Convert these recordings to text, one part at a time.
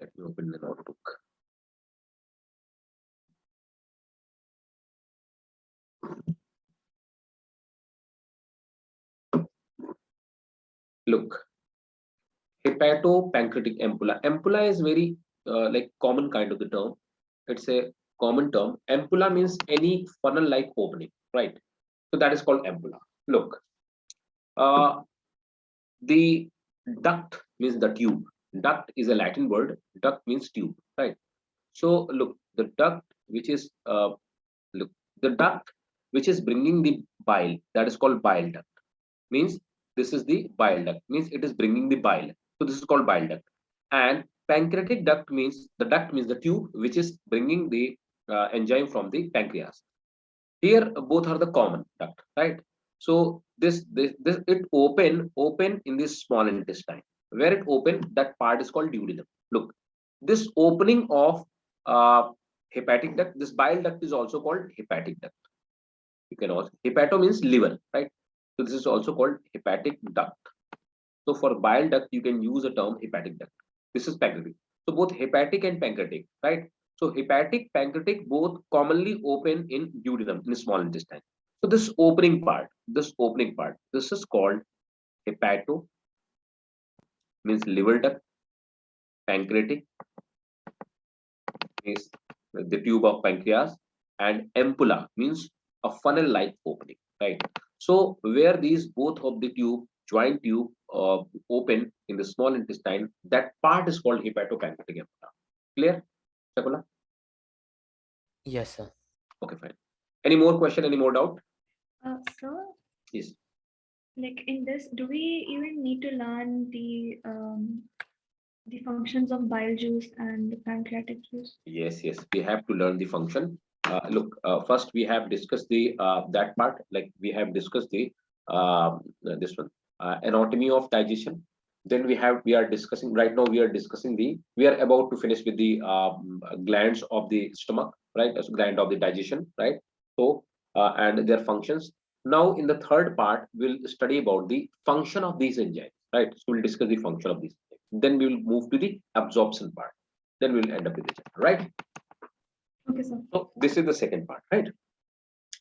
Let me open the notebook. Look, hepatopancreatic ampulla. Ampulla is very like common kind of the term. It's a common term. Ampulla means any funnel-like opening, right? So that is called ampulla. Look, uh, the duct means the tube. Duct is a Latin word. Duct means tube, right? So look, the duct which is look the duct which is bringing the bile, that is called bile duct. Means this is the bile duct. Means it is bringing the bile. So this is called bile duct. And pancreatic duct means the tube which is bringing the enzyme from the pancreas. Here both are the common duct, right? So this it open in this small intestine. Where it open, that part is called duodenum. Look, this opening of hepatic duct, this bile duct is also called hepatic duct. You can also, hepato means liver, right? So this is also called hepatic duct. So for bile duct, you can use the term hepatic duct. This is pancreatic. So both hepatic and pancreatic, right? So hepatic, pancreatic both commonly open in duodenum, in small intestine. So this opening part, this is called hepato, means liver duct. Pancreatic is the tube of pancreas, and ampulla means a funnel-like opening, right? So where these both of the joint tube open in the small intestine, that part is called hepatopancreatic ampulla. Clear, Shakula? Yes, sir. Okay, fine. Any more question? Any more doubt? Sir, Yes. like in this, do we even need to learn the functions of bile juice and the pancreatic juice? Yes, yes. We have to learn the function. Look, first we have discussed the that part. Like we have discussed the this one anatomy of digestion. Then we are discussing right now. We are about to finish with the glands of the stomach, right? As gland of the digestion, right? So and their functions. Now in the third part, we'll study about the function of these enzymes, right? So we'll discuss the function of these. Then we will move to the absorption part. Then we'll end up with the chapter, right? Okay, sir. So this is the second part, right?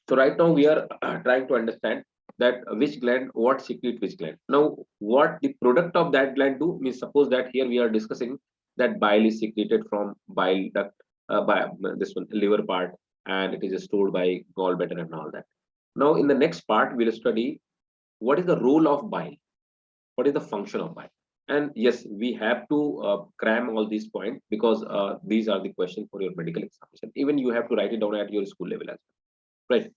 So right now we are trying to understand that which gland, what secrete which gland. Now, what the product of that gland do means, suppose that here we are discussing that bile is secreted from bile duct, by this one liver part, and it is stored by gallbladder and all that. Now, in the next part, we'll study what is the role of bile, what is the function of bile. And yes, we have to cram all these points because these are the questions for your medical examination. Even you have to write it down at your school level as well, right?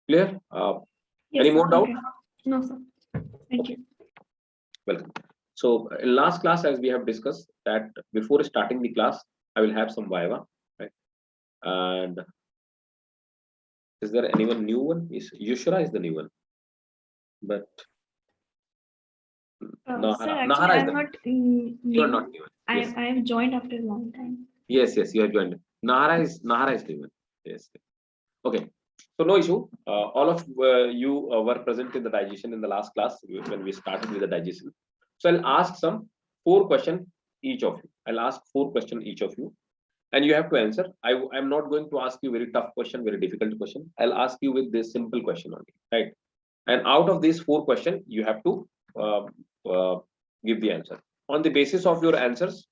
Clear? Yes, Any sir. more doubt? Okay. No, sir. Thank you. Welcome. So in last class, as we have discussed, that before starting the class, I will have some viva, right? And is there anyone new one? Is Yushra is the new one, but Sir, Nahara, actually, Nahara is I'm the not you are not new. new one. I Yes, I have joined after a long time. yes, yes. You have joined. Nahara is new one. Yes. Okay. So no issue. All of you were present in the digestion in the last class when we started with the digestion. So I'll ask some 4 questions each of you. I'll ask 4 questions each of you, and you have to answer. I'm not going to ask you very tough question, very difficult question. I'll ask you with this simple question only, right? And out of these 4 questions, you have to uh, uh, give the answer. On the basis of your answers,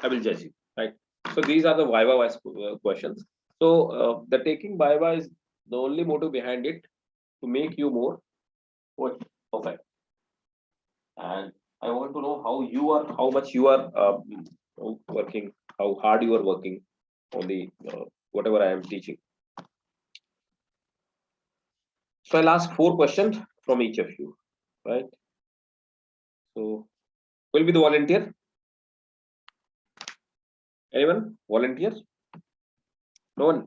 I will judge you, right? So these are the Viva wise questions. So the taking Viva is the only motive behind it to make you more perfect. And I want to know how much you are working, how hard you are working on the whatever I am teaching. So I'll ask 4 questions from each of you, right? So will be the volunteer? Anyone? Volunteer? No one?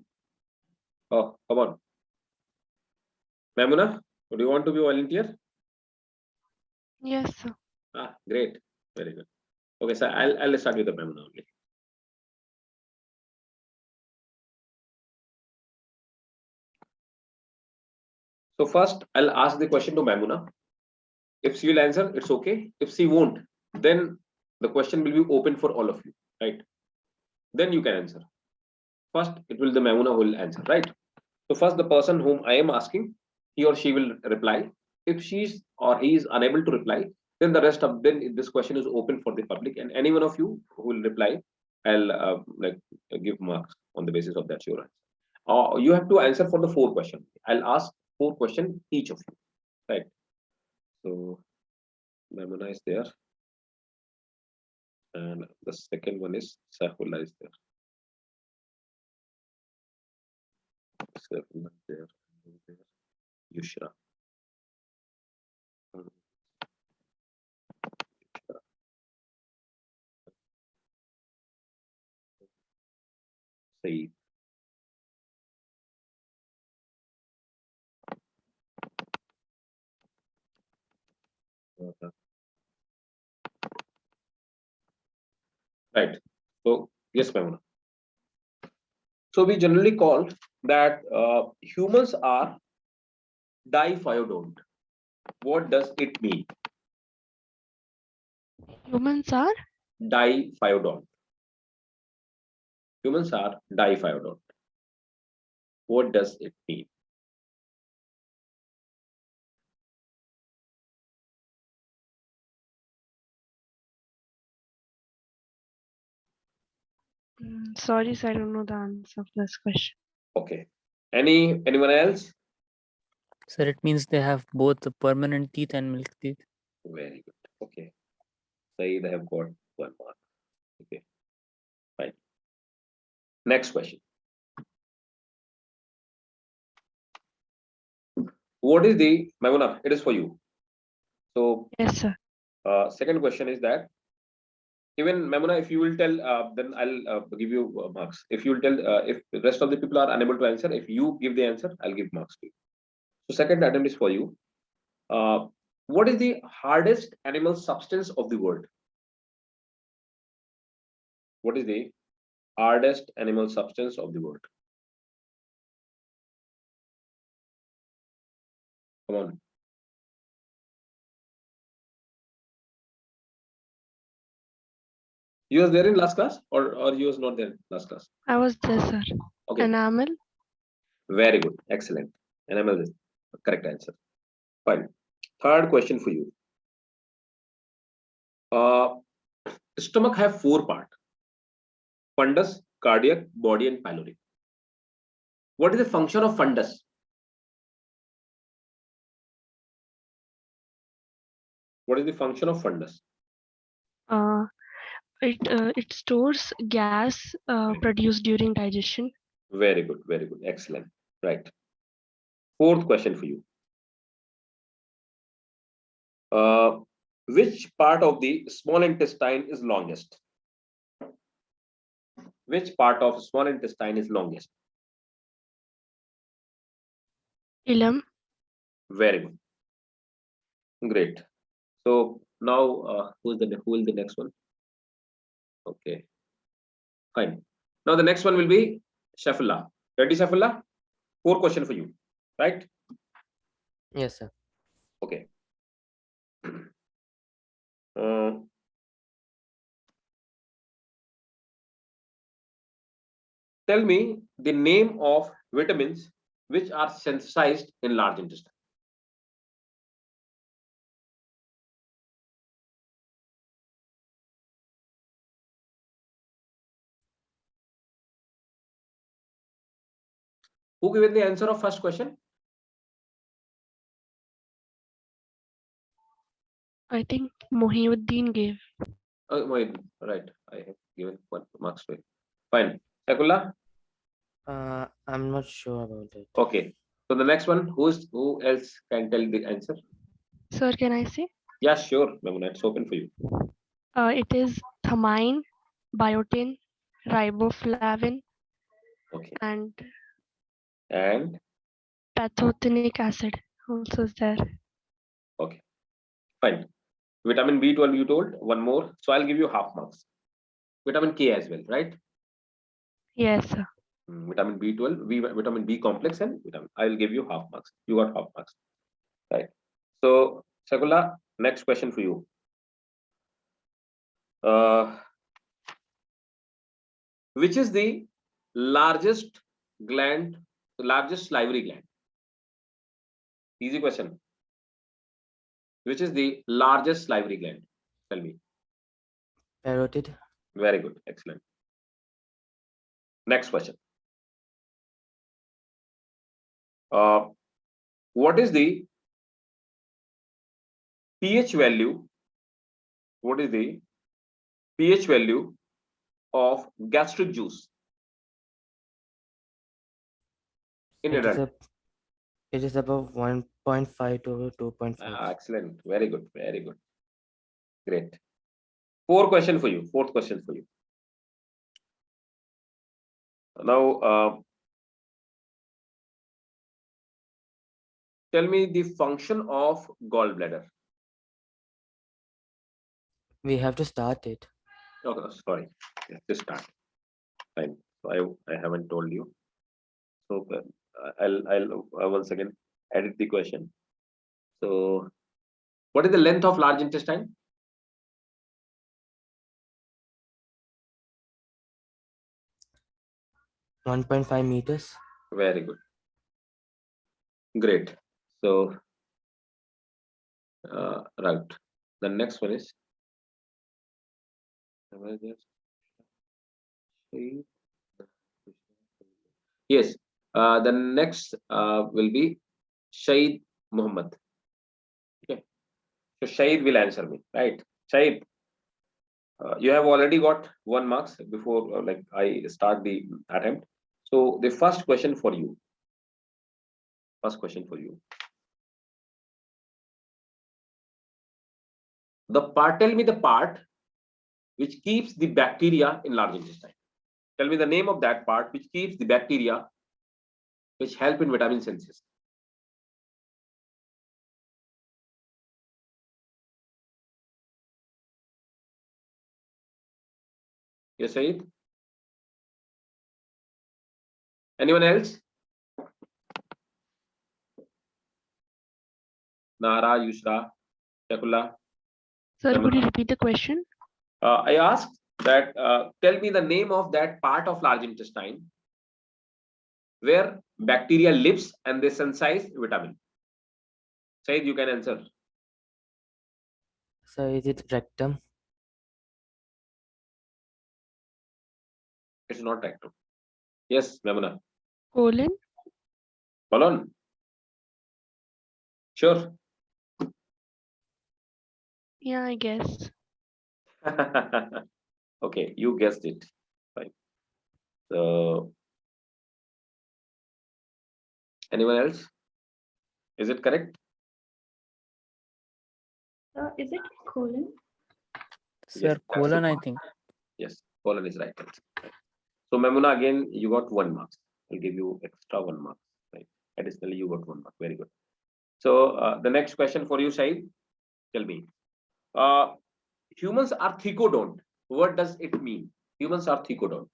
Oh, come on. Mamuna, do you want to be volunteer? Yes, sir. Ah, great. Very good. Okay, so I'll start with the Mamuna only. So first, I'll ask the question to Mamuna. If she will answer, it's okay. If she won't, then The question will be open for all of you, right? Then you can answer. First, it will the Maimuna who will answer, right? So first, the person whom I am asking, he or she will reply. If she's or he is unable to reply, then the rest of then this question is open for the public, and any one of you who will reply, I'll give marks on the basis of that your answer. You have to answer for the 4 questions. I'll ask 4 questions each of you, right? So Maimuna is there, and the second one is Saifullah is there. Saifullah there, Yushra. Saeed. Right. So yes, Maimuna. So we generally call that humans are diphyodont. What does it mean? Humans are Diphyodont. Humans are diphyodont. What does it mean? sorry, sir, I don't know the answer of this question. Okay. Anyone else? Sir, it means they have both the permanent teeth and milk teeth. Very good. Okay. Saeed, I have got 1 mark. Okay. Fine. Next question. What is the Maimuna? It is for you. So Yes, sir. second question is that even Maimuna, if you will tell, then I'll give you marks. If you will tell, if the rest of the people are unable to answer, if you give the answer, I'll give marks to you. So second attempt is for you. What is the hardest animal substance of the world? What is the hardest animal substance of the world? Come on. You was there in last class, or you was not there in last class? I was there, sir. Okay. Enamel. Very good. Excellent. Enamel is the correct answer. Fine. Third question for you. Stomach have 4 parts: fundus, cardiac, body, and pyloric. What is the function of fundus? What is the function of fundus? It stores gas produced during digestion. Very good. Very good. Excellent. Right. Fourth question for you. Which part of the small intestine is longest? Which part of small intestine is longest? Ileum. Very good. Great. So now who will the next one? Okay. Fine. Now the next one will be Shafullah. Ready, Shafullah? 4 questions for you, right? Yes, sir. Okay. Tell me the name of vitamins which are synthesized in large intestine. Who given the answer of first question? I think Mohiuddin gave. Oh, right. I have given 1 marks to it. Fine. Saifullah? I'm not sure about it. Okay. So the next one, who else can tell the answer? Sir, can I say? Yeah, sure. Maimuna, it's open for you. It is thymine, biotin, riboflavin, Okay. and And pantothenic acid also is there. okay. Fine. Vitamin B12 you told, 1 more. So I'll give you half marks. Vitamin K as well, right? Yes, sir. Vitamin B12, vitamin B complex, and vitamin. I'll give you half marks. You got half marks. Right. So Saifullah, next question for you. Which is the largest gland, the largest salivary gland? Easy question. Which is the largest salivary gland? Tell me. Parotid. Very good. Excellent. Next question. What is the pH value? What is the pH value of gastric juice in It is, adult? it is above 1.5 to 2.5. Excellent. Very good. Very good. Great. Fourth question for you. Now, tell me the function of gallbladder. We have to start it. Okay, sorry. Yeah, just start. Fine. So I haven't told you. So I'll once again edit the question. So, what is the length of large intestine? One 1.5 meters. Very good. Great. So, right. The next one is. Yes. The next will be Shahid Muhammad. Okay. So Shahid will answer me, right? Shahid, you have already got 1 marks before like I start the attempt. So the first question for you. Tell me the part which keeps the bacteria in large intestine. Tell me the name of that part which keeps the bacteria which help in vitamin synthesis. Yes, Saeed? Anyone else? Nara, Yusra, Shakullah? Sir, could you repeat the question? I asked that tell me the name of that part of large intestine where bacteria lives and they synthesize vitamin. Said you can answer. So is it rectum? It's not rectum. Yes, Memuna. Colon? Colon. Sure. Yeah, I guess. Okay, you guessed it. Fine. So, anyone else? Is it correct? Is it colon? Sir, Yes, that's the colon, I part. think. Yes, colon is right. So, Memuna, again, you got 1 mark. I'll give you extra 1 mark. Right. Additionally, you got 1 mark. Very good. So, the next question for you, Said. Tell me. Humans are thecodont. What does it mean? Humans are thecodont.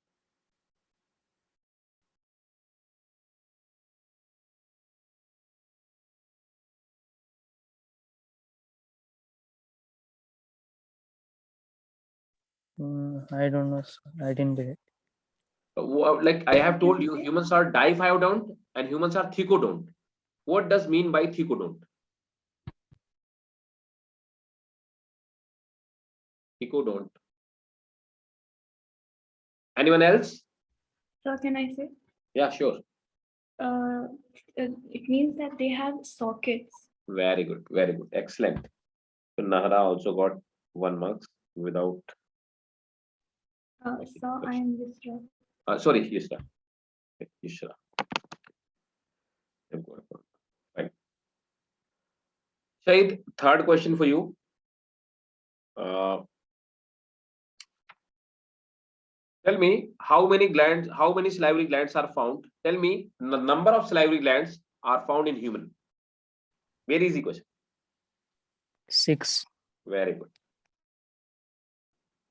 I don't know, sir. I didn't get it. Like I have told you, humans are diphyodont and humans are thecodont. What does mean by thecodont? Thecodont. Anyone else? So can I say? Yeah, sure. It means that they have sockets. Very good. Very good. Excellent. So Nahara also got 1 mark without. So I am Yusra. Sorry, Yusra. Yusra. Right. Shahid, third question for you. Tell me how many salivary glands are found? Tell me the number of salivary glands are found in human. Very easy question. 6. Very good.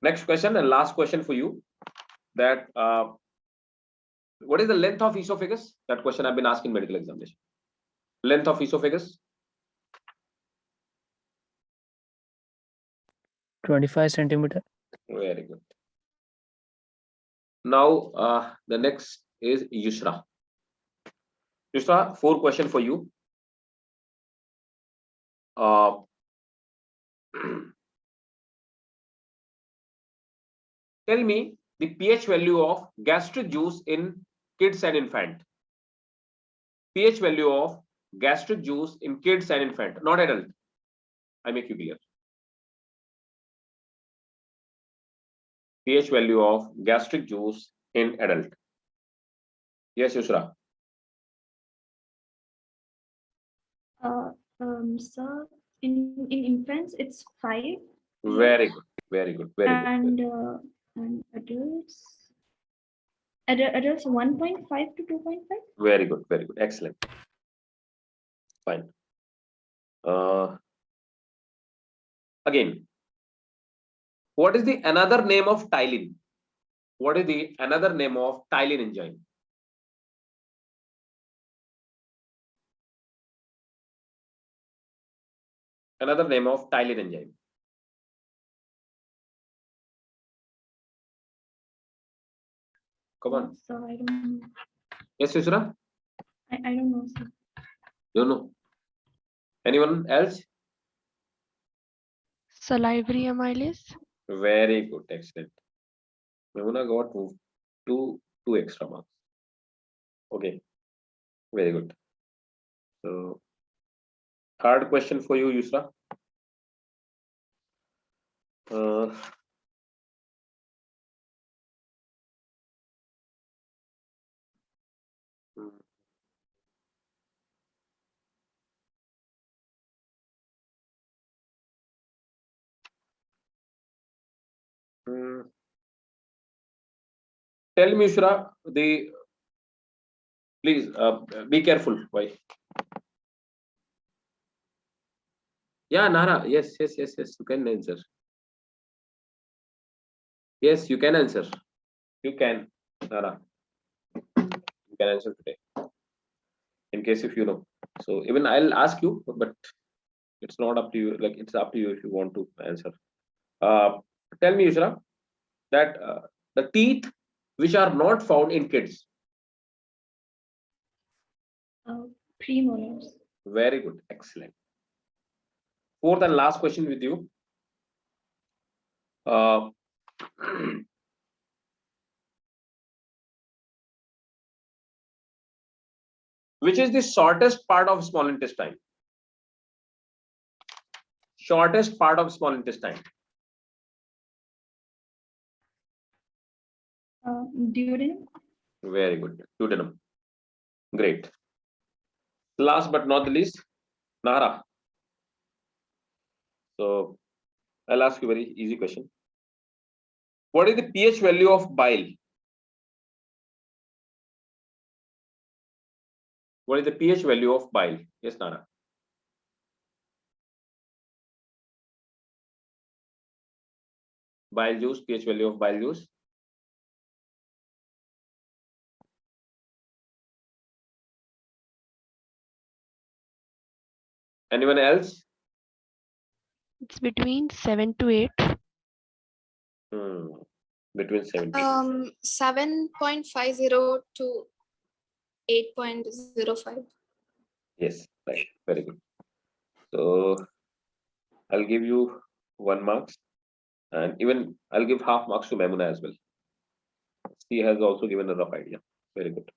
Next question and last question for you. That what is the length of esophagus? That question I've been asked in medical examination. Length of esophagus? 25 centimeter. Very good. Now, the next is Yusra. Yusra, 4 questions for you. Tell me the pH value of gastric juice in kids and infant. pH value of gastric juice in kids and infant, not adult. I make you clear. pH value of gastric juice in adult. Yes, Yusra. So in infants it's 5. Very good. Very good. Very good. And adults 1.5 to 2.5. Very good. Very good. Excellent. Fine. Again, what is the another name of ptyalin? What is the another name of ptyalin enzyme? Another name of ptyalin enzyme. Come on. So I don't know. Yes, Yusra? I don't know, sir. You know. Anyone else? Salivary amylase. Very good. Excellent. Memuna got two extra marks. Okay. Very good. So, third question for you, Yusra. Tell me, Yusra, please be careful. Why? Yeah, Nara. Yes. You can answer. Yes, you can answer. You can, Nara. You can answer today. In case if you know. So even I'll ask you, but it's not up to you. Like it's up to you if you want to answer. Tell me, Yusra, that the teeth which are not found in kids. Premolars. Very good. Excellent. Fourth and last question with you. Which is the shortest part of small intestine? Shortest part of small intestine. Duodenum. Very good. Duodenum. Great. Last but not the least, Nara. So I'll ask you a very easy question. What is the pH value of bile? What is the pH value of bile? Yes, Nara. Bile juice, pH value of bile juice. Anyone else? It's between 7 to 8. Between 7 to 7.50 to 8.05. Yes, right. Very good. So I'll give you 1 marks, and even I'll give half marks to Memuna as well. She has also given a rough idea. Very good.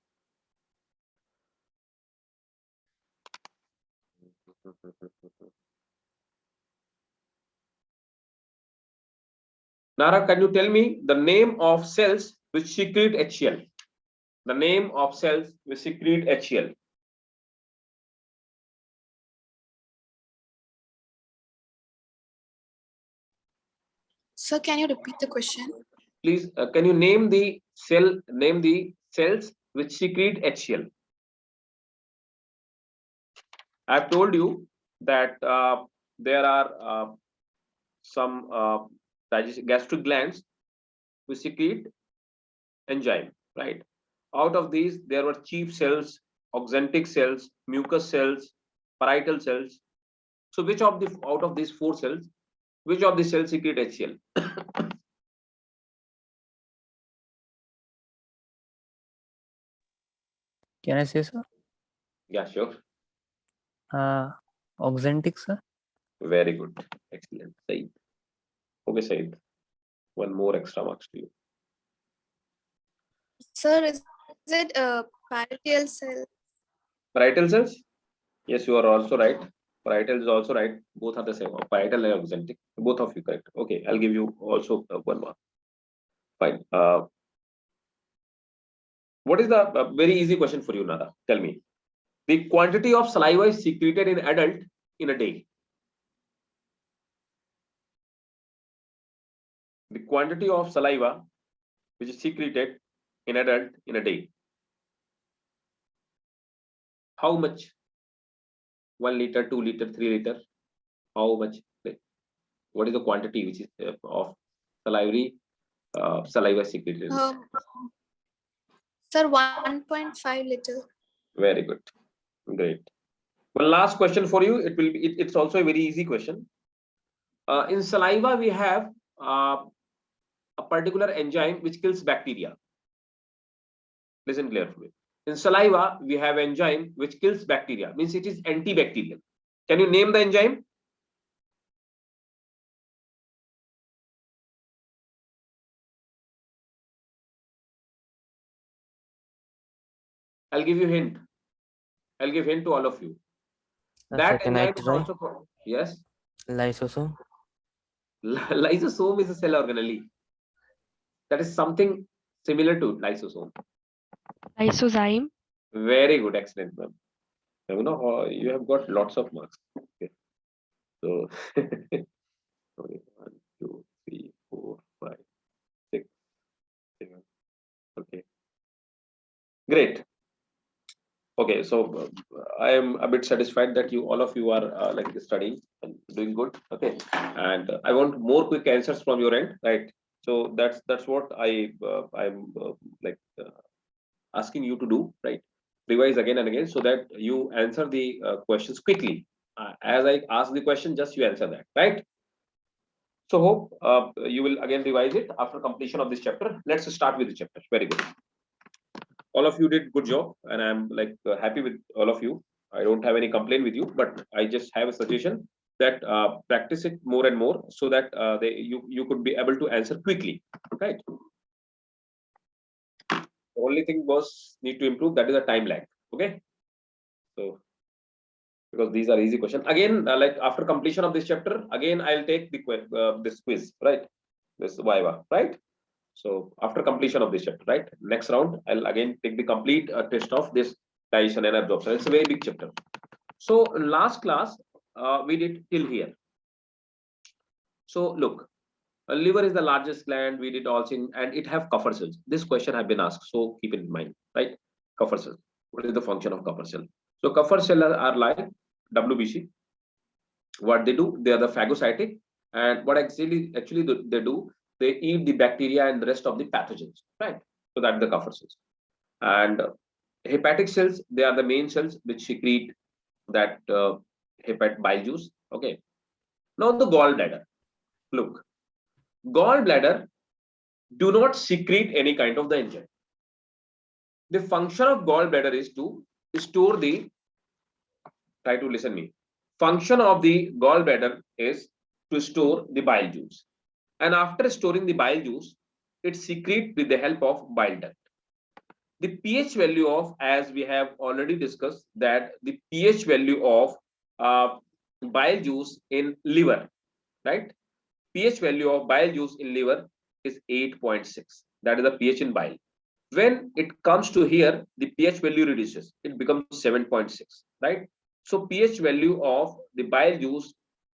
Nara, can you tell me the name of cells which secrete HCl? The name of cells which secrete HCl. Sir, can you repeat the question? Please, can you name the cells which secrete HCl? I've told you that there are some gastric glands which secrete enzyme, right? Out of these, there were chief cells, oxyntic cells, mucus cells, parietal cells. So, which of the out of these 4 cells, which of the cells secrete HCl? Can I say, sir? Yeah, sure. Oxentic, sir. Very good. Excellent. Said. Okay, Said. One more extra marks to you. Sir, is it a parietal cell? Parietal cells? Yes, you are also right. Parietal is also right. Both are the same. Parietal and oxentic. Both of you correct. Okay, I'll give you also one mark. Fine. What is the very easy question for you, Nada? Tell me. The quantity of saliva is secreted in adult in a day. The quantity of saliva which is secreted in adult in a day. How much? 1 liter, 2 liter, 3 liter. How much? What is the quantity which is of saliva secreted? Sir, 1.5 liter. Very good. Great. One last question for you. It will be. It's also a very easy question. In saliva, we have a particular enzyme which kills bacteria. Listen carefully. In saliva, we have enzyme which kills bacteria. Means it is antibacterial. Can you name the enzyme? I'll give you hint. I'll give hint to all of you. That Can I enzyme is try? also called, yes. Lysosome. Lysosome is a cell organelle. That is something similar to lysosome. Lysozyme. Very good, excellent, ma'am. You know, you have got lots of marks. Okay. So, 1, 2, 3, 4, 5, 6, 7. Okay. Great. Okay, so I am a bit satisfied that all of you are like studying and doing good. Okay, and I want more quick answers from your end, right? So that's what I'm asking you to do, right? Revise again and again so that you answer the questions quickly. As I ask the question, just you answer that, right? So hope you will again revise it after completion of this chapter. Let's start with the chapter. Very good. All of you did good job, and I'm like happy with all of you. I don't have any complaint with you, but I just have a suggestion that practice it more and more so that you could be able to answer quickly, right? The only thing was need to improve, that is a time lag. Okay, so because these are easy questions again, like after completion of this chapter, again I'll take the this quiz, right? This viva, right? So after completion of this chapter, right? Next round, I'll again take the complete test of this digestion and absorption. It's a very big chapter. So last class we did till here. So look, liver is the largest gland. We did also, and it have Kupffer cells. This question have been asked, so keep it in mind, right? Kupffer cells. What is the function of Kupffer cell? So Kupffer cells are like WBC. What they do? They are the phagocytic, and what actually they do? They eat the bacteria and the rest of the pathogens, right? So that's the Kupffer cells. And hepatic cells, they are the main cells which secrete that hepatic bile juice. Okay. Now the gallbladder. Look, gallbladder do not secrete any kind of the enzyme. The function of gallbladder is to store the. Try to listen me. Function of the gallbladder is to store the bile juice. And after storing the bile juice, it secretes with the help of bile duct. The pH value of, as we have already discussed, that the pH value of bile juice in liver, right? pH value of bile juice in liver is 8.6. That is the pH in bile. When it comes to here, the pH value reduces. It becomes 7.6, right? So pH value of the bile juice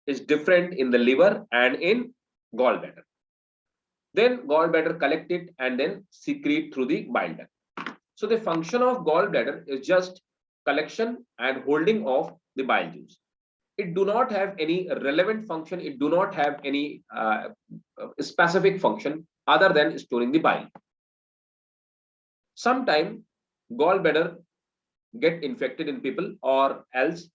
is different in the liver and in gallbladder. Then gallbladder collect it and then secrete through the bile duct. So the function of gallbladder is just collection and holding of the bile juice. It do not have any relevant function. It do not have any specific function other than storing the bile. Sometimes gallbladder get infected in people, or else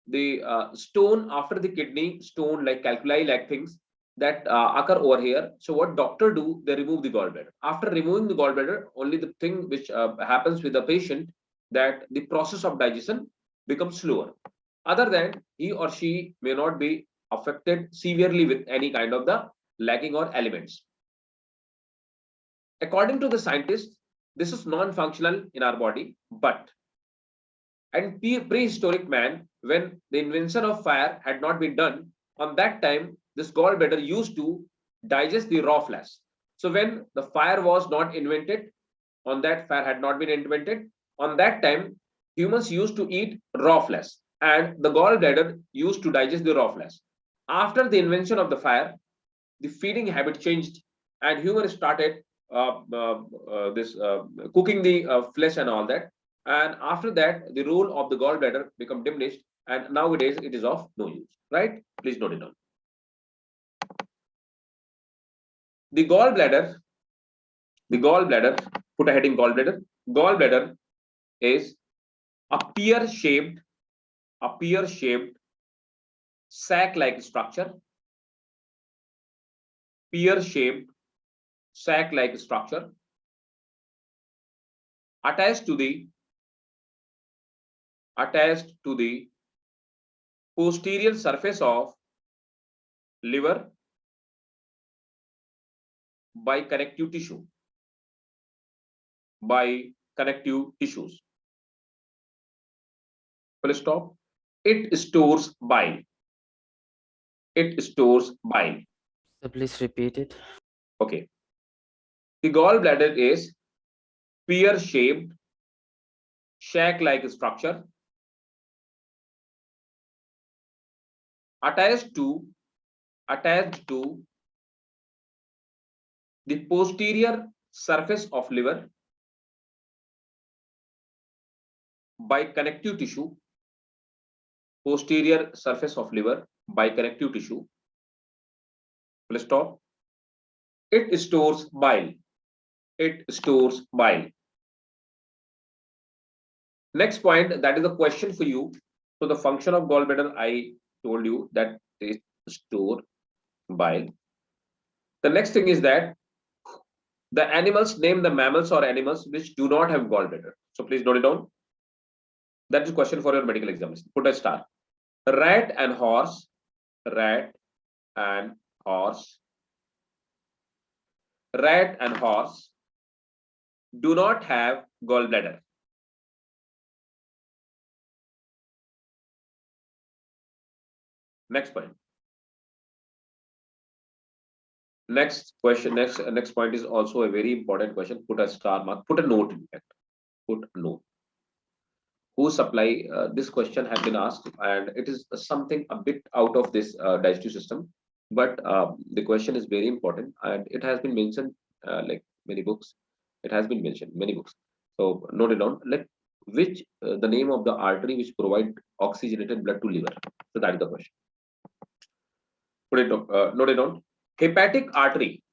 the stone after the kidney, stone like calculi like things that occur over here. So what doctor do? They remove the gallbladder. After removing the gallbladder, only the thing which happens with the patient, that the process of digestion becomes slower. Other than he or she may not be affected severely with any kind of the lacking or elements. According to the scientists, this is non-functional in our body, but and prehistoric man, when the invention of fire had not been done, on that time, this gallbladder used to digest the raw flesh. So when the fire was not invented, on that fire had not been invented, on that time, humans used to eat raw flesh and the gallbladder used to digest the raw flesh. After the invention of the fire, the feeding habit changed and humans started cooking the flesh and all that. And after that, the role of the gallbladder become diminished, and nowadays it is of no use. Right? Please note it down. The gallbladder. Put a heading gallbladder. Gallbladder is a pear-shaped sac-like structure. Pear-shaped sac-like structure attached to the posterior surface of liver by connective tissues. Full stop. It stores bile. So please repeat it. Okay. The gallbladder is pear-shaped, sac-like structure attached to the posterior surface of liver by connective tissue. Posterior surface of liver by connective tissue. Full stop. It stores bile. Next point, that is a question for you. So the function of gallbladder, I told you that they store bile. The next thing is that the animals, name the mammals or animals which do not have gallbladder. So please note it down. That is a question for your medical examination. Put a star. Rat and horse do not have gallbladder. Next point. Next point is also a very important question. Put a star mark. Put a note in fact. Put a note. Who supply this question has been asked, and it is something a bit out of this digestive system, but the question is very important and it has been mentioned like many books. It has been mentioned many books. So note it down. Like which the name of the artery which provide oxygenated blood to liver. So that is the question. Put it note it down. Hepatic artery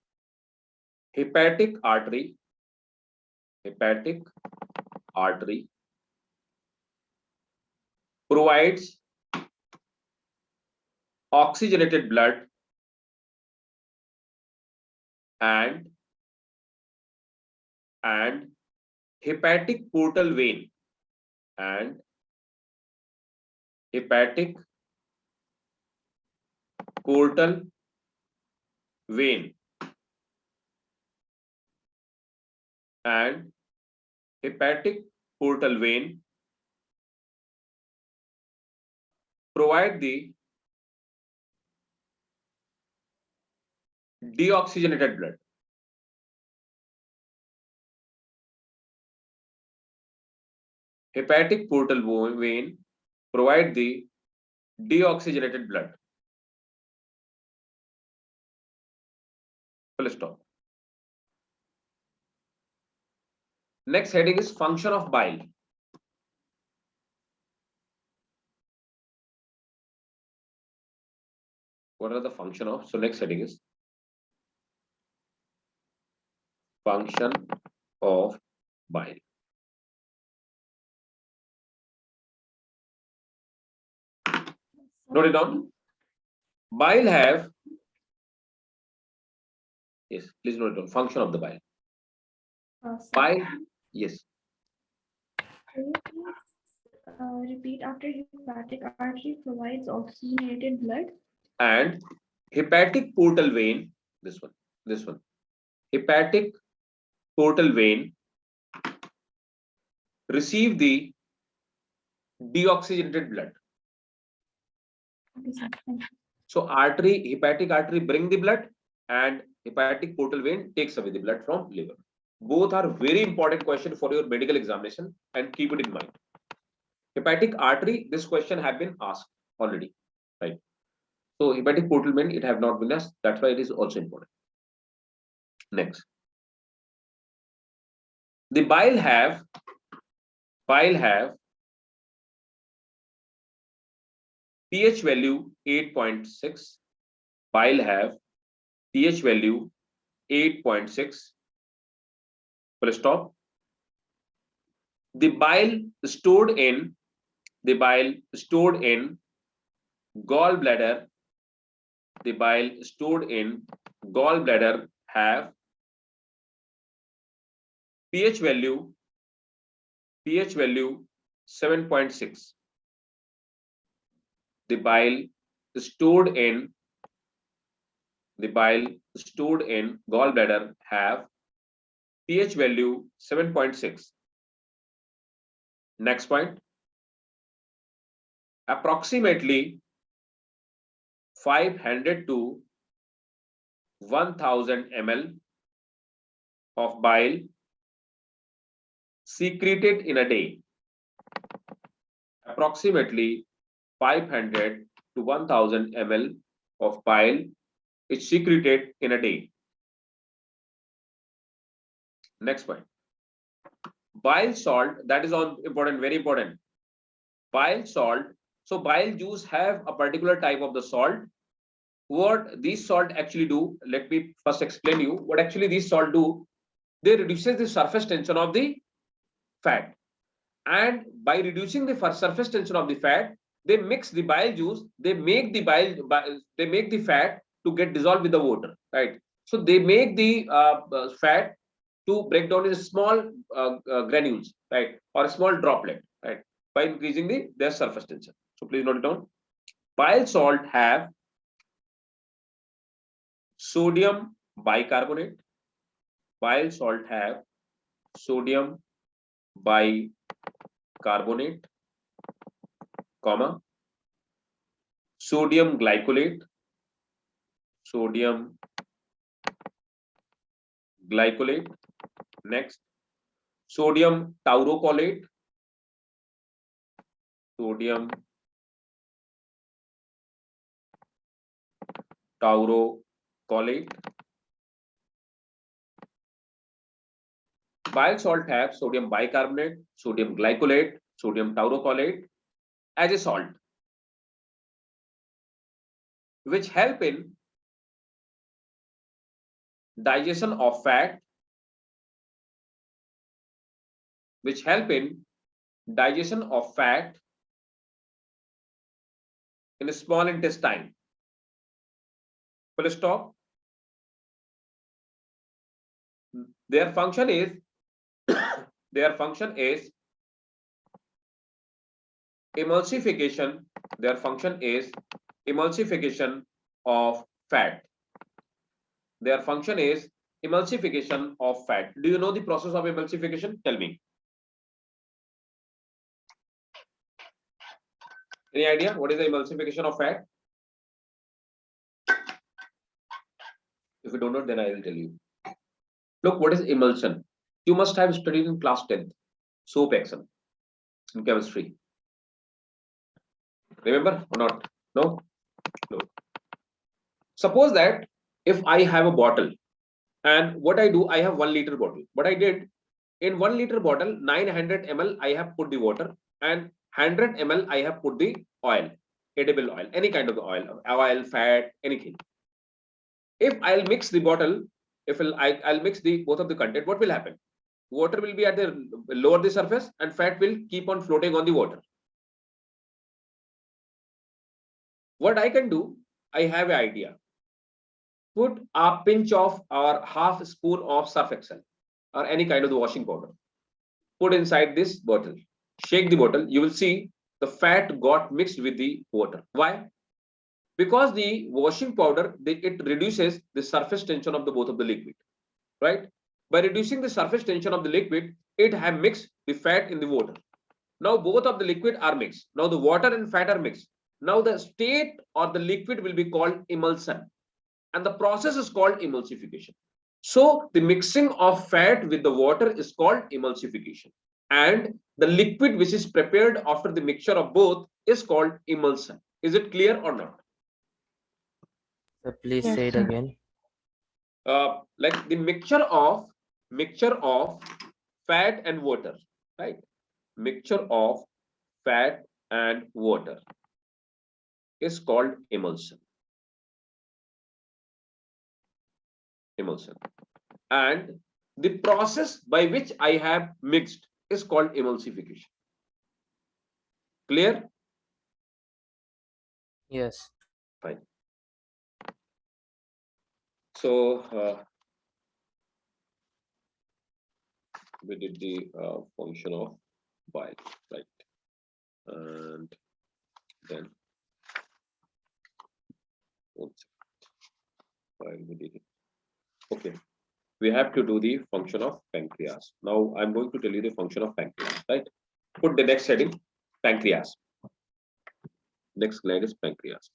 provides oxygenated blood and hepatic portal vein and hepatic portal vein and hepatic portal vein provide the deoxygenated blood. Hepatic portal vein provide the deoxygenated blood. Full stop. Next heading is function of bile. What are the function of? So next heading is function of bile. Note it down. Bile have, yes, please note it down. Function of the bile. Bile, yes. Can you please repeat after hepatic artery provides oxygenated blood? And hepatic portal vein, this one, hepatic portal vein receive the deoxygenated blood. Okay, sir. Thank you. So hepatic artery bring the blood, and hepatic portal vein takes away the blood from liver. Both are very important question for your medical examination, and keep it in mind. Hepatic artery, this question have been asked already, right? So hepatic portal vein, it have not been asked. That's why it is also important. Next, the bile have pH value 8.6. Bile have pH value 8.6. Full stop. The bile stored in gallbladder. The bile stored in gallbladder have pH value 7.6. The bile stored in gallbladder have pH value 7.6. Next point, approximately 500 to 1000 ml of bile secreted in a day. Approximately 500 to 1000 ml of bile is secreted in a day. Next point, bile salt, that is on important, very important. Bile salt. So bile juice have a particular type of the salt. What these salt actually do, let me first explain you what actually these salt do. They reduces the surface tension of the fat, and by reducing the surface tension of the fat, they mix the bile juice, they make the fat to get dissolved with the water, right? So they make the fat to break down in small granules, right, or a small droplet, right, by increasing their surface tension. So please note it down. Bile salt have sodium bicarbonate. Bile salt have sodium bicarbonate, comma, sodium glycolate, next, sodium taurocolate, Bile salt have sodium bicarbonate, sodium glycolate, sodium taurocolate as a salt, which help in digestion of fat, in the small intestine. Full stop. Their function is emulsification. Their function is emulsification of fat. Their function is emulsification of fat. Do you know the process of emulsification? Tell me. Any idea what is the emulsification of fat? If you don't know, then I will tell you. Look, what is emulsion? You must have studied in class 10th soap action in chemistry. Remember or not? No? No. Suppose that if I have a bottle, and what I do, I have 1 liter bottle. What I did, in 1 liter bottle, 900 ml I have put the water, and 100 ml I have put the oil, edible oil, any kind of oil, fat, anything. If I'll mix the bottle, I'll mix both of the content, what will happen? Water will be at the lower the surface, and fat will keep on floating on the water. What I can do, I have an idea. Put a pinch of or half spoon of surf excel or any kind of the washing powder. Put inside this bottle. shake the bottle, you will see the fat got mixed with the water. Why? Because the washing powder, it reduces the surface tension of the both of the liquid, right? By reducing the surface tension of the liquid, it have mixed the fat in the water. Now both of the liquid are mixed. Now the water and fat are mixed. Now the state or the liquid will be called emulsion, and the process is called emulsification. So the mixing of fat with the water is called emulsification, and the liquid which is prepared after the mixture of both is called emulsion. Is it clear or not? So please Yes, say it sir. again. Like the mixture of fat and water, right? Mixture of fat and water is called emulsion. Emulsion. And the process by which I have mixed is called emulsification. Clear? Yes. Fine. So we did the function of bile, right? And then while we did it. Okay. We have to do the function of pancreas. Now I'm going to tell you the function of pancreas, right? Put the next heading, pancreas. Next gland is pancreas.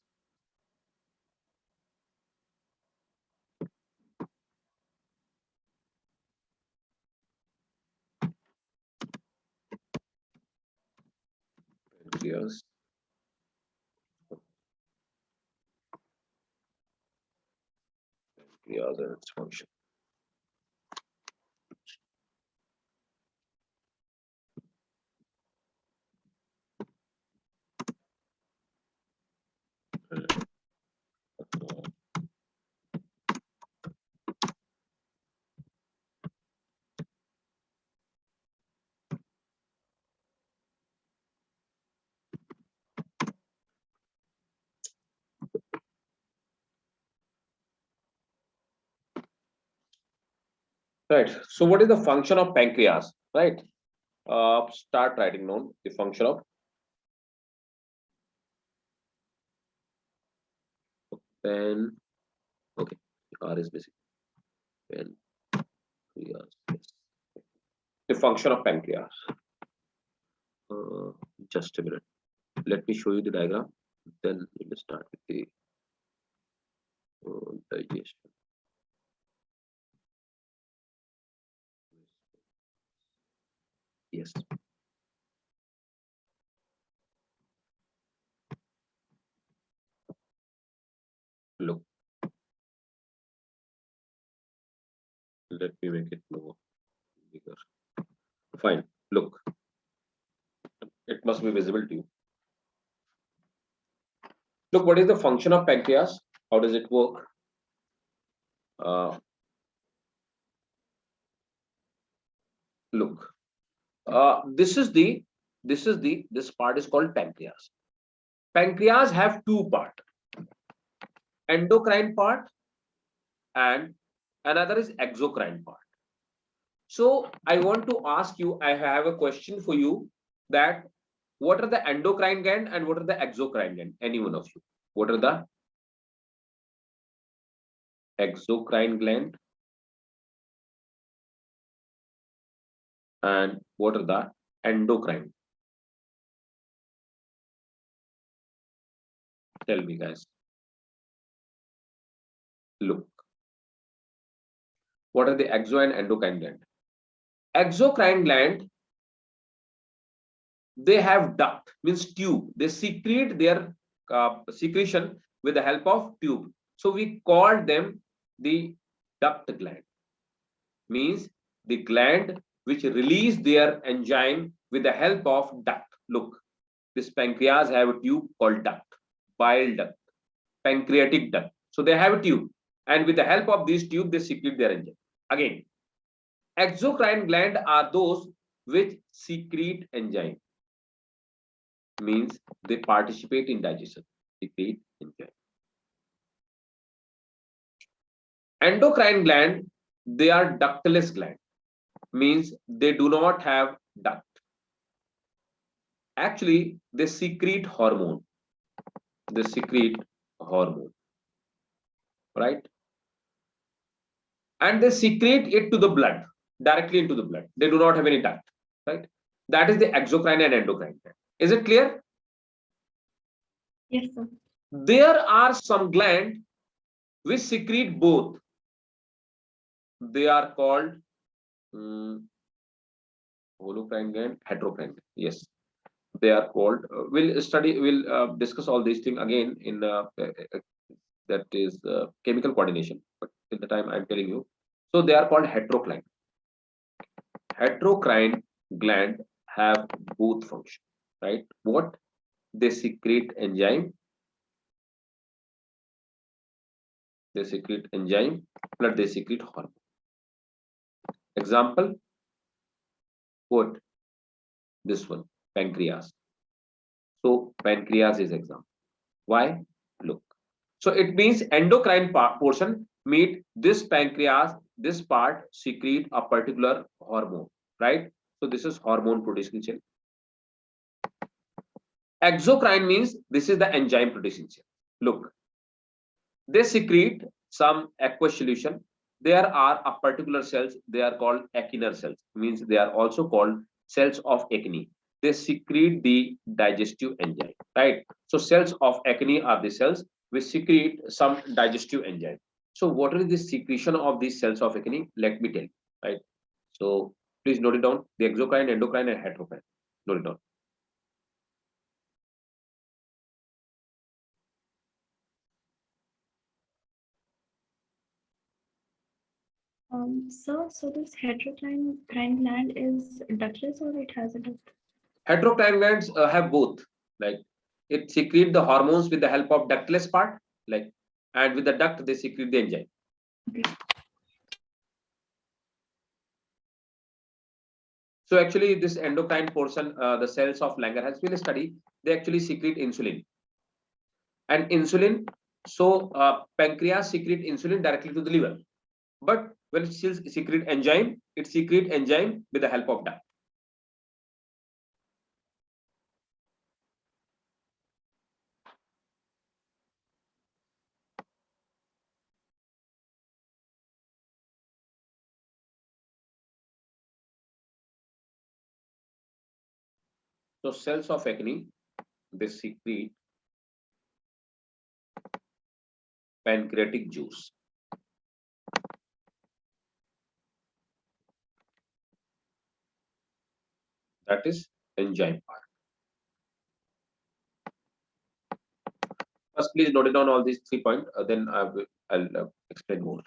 Pancreas. Pancreas and its function. Right. So what is the function of pancreas? Right. Start writing down the function of. Then, okay, R is basic. Then, yes. The function of pancreas. Just a minute. Let me show you the diagram. Then we will start with the digestion. Yes. Look. Let me make it more bigger. Fine. Look. It must be visible to you. Look, what is the function of pancreas? How does it work? Look. This part is called pancreas. Pancreas have two parts, endocrine part and another is exocrine part. So I want to ask you, I have a question for you, that what are the endocrine gland and what are the exocrine gland? Any one of you. What are the exocrine gland and what are the endocrine? Tell me, guys. Look. What are the exo and endocrine gland? Exocrine gland, they have duct, means tube. They secrete their secretion with the help of tube. So we call them the duct gland. Means the gland which release their enzyme with the help of duct. Look, this pancreas have a tube called duct, bile duct, pancreatic duct. So they have a tube, and with the help of this tube, they secrete their enzyme. Again, exocrine gland are those which secrete enzyme. Means they participate in digestion, secrete enzyme. Endocrine gland, they are ductless gland. Means they do not have duct. Actually, they secrete hormone. They secrete hormone, right? And they secrete it to the blood, directly into the blood. They do not have any duct, right? That is the exocrine and endocrine gland. Is it clear? Yes, sir. There are some glands which secrete both. They are called holocrine gland, heterocrine gland. Yes, they are called. We'll discuss all these things again in that is chemical coordination. But at the time I'm telling you, so they are called heterocrine. Heterocrine gland have both function, right? What they secrete enzyme. They secrete enzyme, plus they secrete hormone. Example, what? This one, pancreas. So pancreas is example. Why? Look. So it means endocrine portion meet this pancreas, this part secrete a particular hormone, right? So this is hormone producing cell. Exocrine means this is the enzyme producing cell. Look, they secrete some aqueous solution. There are a particular cells, they are called acinar cells, means they are also called cells of acne. They secrete the digestive enzyme, right? So cells of acne are the cells which secrete some digestive enzyme. So what is the secretion of these cells of acne? Let me tell you, right? So please note it down, the exocrine, endocrine and heterocrine. Note it down. Sir, so this heterocrine gland is ductless or it has a duct? Heterocrine glands have both, like it secrete the hormones with the help of ductless part, like, and with the duct they secrete the enzyme. Okay. So actually this endocrine portion, the cells of Langerhans will study, they actually secrete insulin. And insulin, so pancreas secrete insulin directly to the liver. But when it still secrete enzyme, it secrete enzyme with the help of duct. So cells of acne, they secrete pancreatic juice. That is enzyme part. First, please note it down all these 3 points. Then I'll explain more.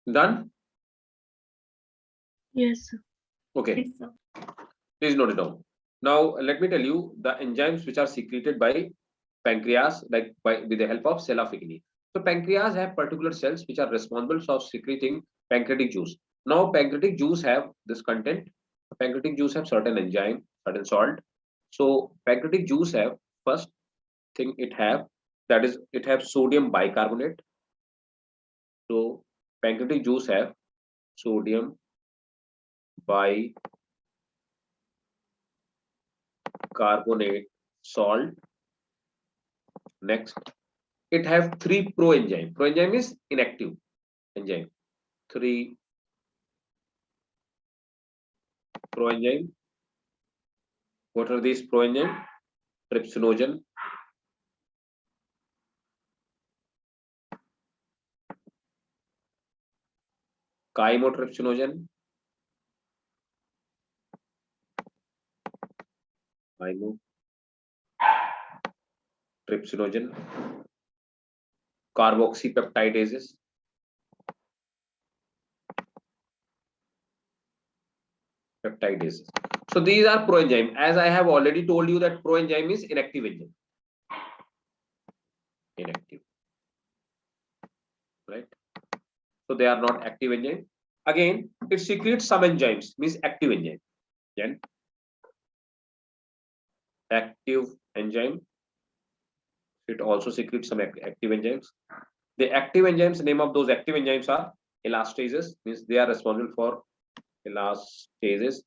Done? Yes, sir. Okay. Yes, sir. Please note it down. Now, let me tell you the enzymes which are secreted by pancreas, like with the help of cell of acne. So pancreas have particular cells which are responsible for secreting pancreatic juice. Now, pancreatic juice have this content, Pancreatic juice have certain enzyme, certain salt. So pancreatic juice have first thing it have, that is it have sodium bicarbonate. So pancreatic juice have sodium bicarbonate salt. Next, it have three proenzyme. Proenzyme is inactive enzyme. Three proenzyme. What are these proenzyme? Trypsinogen, chymotrypsinogen, chymotrypsinogen, carboxypeptidases, peptidases. So these are proenzyme. As I have already told you that proenzyme is inactive enzyme. Inactive, right? So they are not active enzyme. Again, it secretes some enzymes, means active enzyme. Then active enzyme, it also secretes some active enzymes. The active enzymes, name of those active enzymes are elastases, means they are responsible for elastases.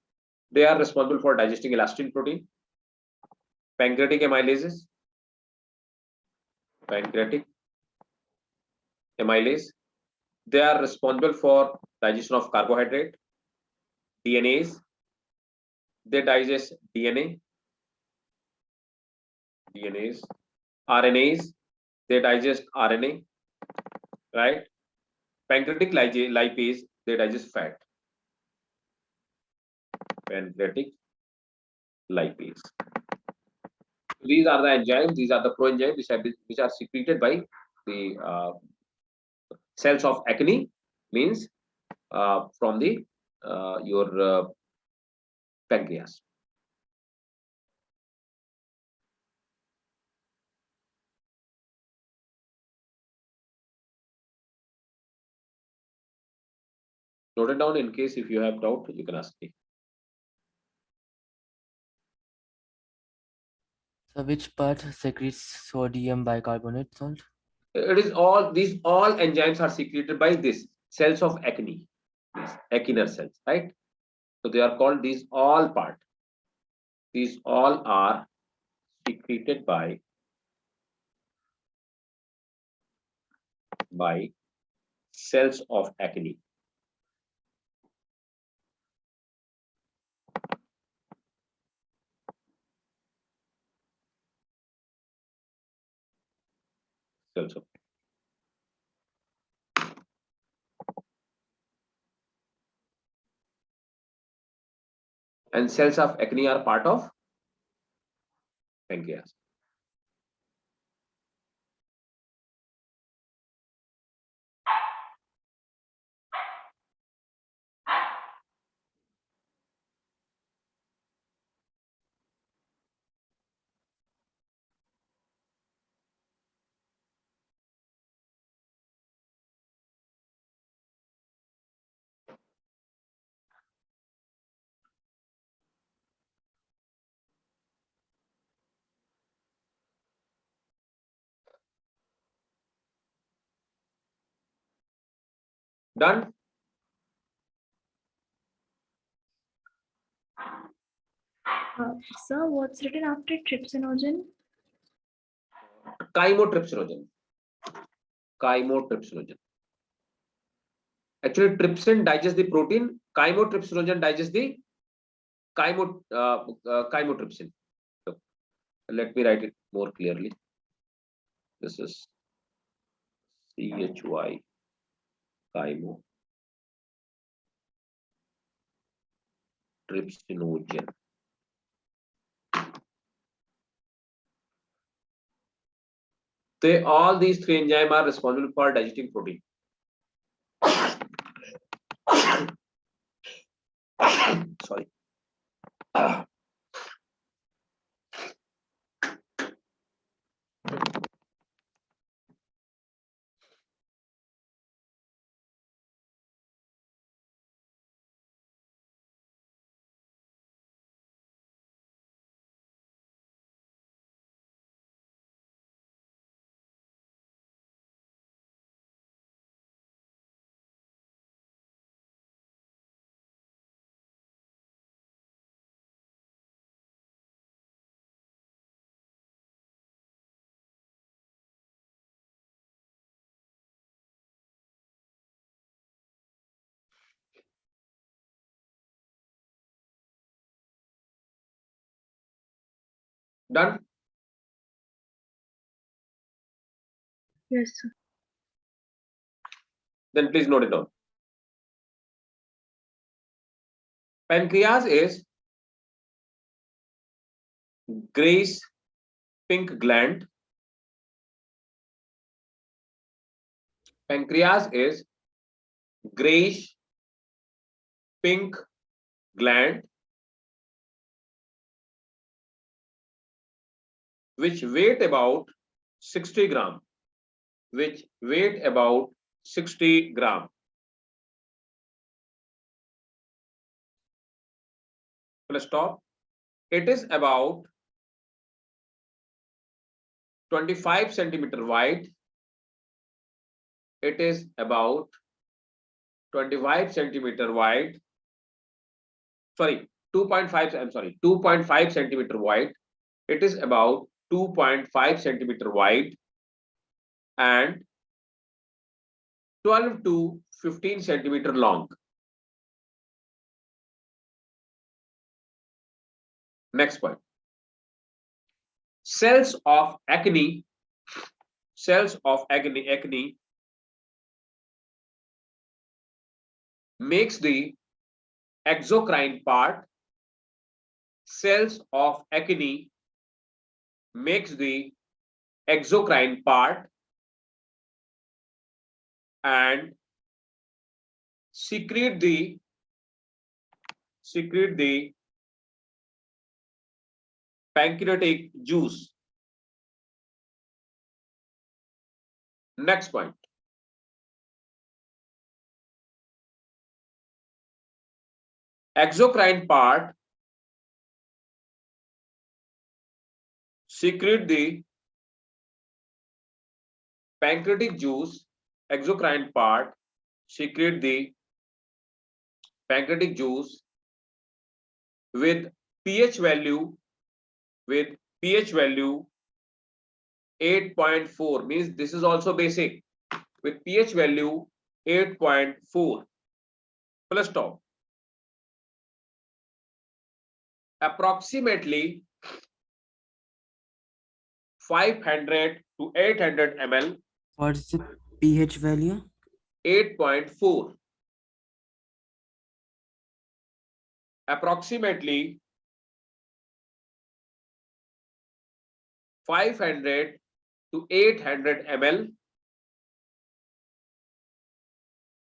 They are responsible for digesting elastin protein. Pancreatic amylases, pancreatic amylase, they are responsible for digestion of carbohydrate. DNAs, they digest DNA. DNAs, RNAs, they digest RNA, right? Pancreatic lipase, they digest fat. Pancreatic lipase. These are the enzymes. These are the proenzymes which are secreted by the cells of acne, means from the your pancreas. Note it down in case if you have doubt, you can ask me. So which part secretes sodium bicarbonate salt? It is all these all enzymes are secreted by this cells of acne, these acinar cells, right? So they are called these all part. These all are secreted by cells of acne. Cells of and cells of acne are part of pancreas. Done. Sir, what's written after trypsinogen? Chymotrypsinogen. Chymotrypsinogen. Actually, trypsin digests the protein. Chymotrypsinogen digests the chymotrypsin. So, let me write it more clearly. This is CHY chymotrypsinogen. They all these three enzymes are responsible for digesting protein. Sorry. Done? Yes, sir. Then please note it down. Pancreas is grayish pink gland. Pancreas is grayish pink gland which weight about 60 gram. Which weight about 60 gram. Let's stop. It is about 25 centimeter wide. It is about 25 centimeter wide. Sorry, 2.5. I'm sorry, 2.5 centimeter wide. It is about 2.5 centimeter wide and 12 to 15 centimeter long. Next point. Cells of acne makes the exocrine part. Cells of acne makes the exocrine part and secrete the pancreatic juice. Next point. Exocrine part secrete the pancreatic juice. Exocrine part secrete the pancreatic juice with pH value 8.4, means this is also basic, with pH value 8.4. Plus stop. Approximately 500 to 800 ml. What is the pH value? 8.4. Approximately 500 to 800 ml.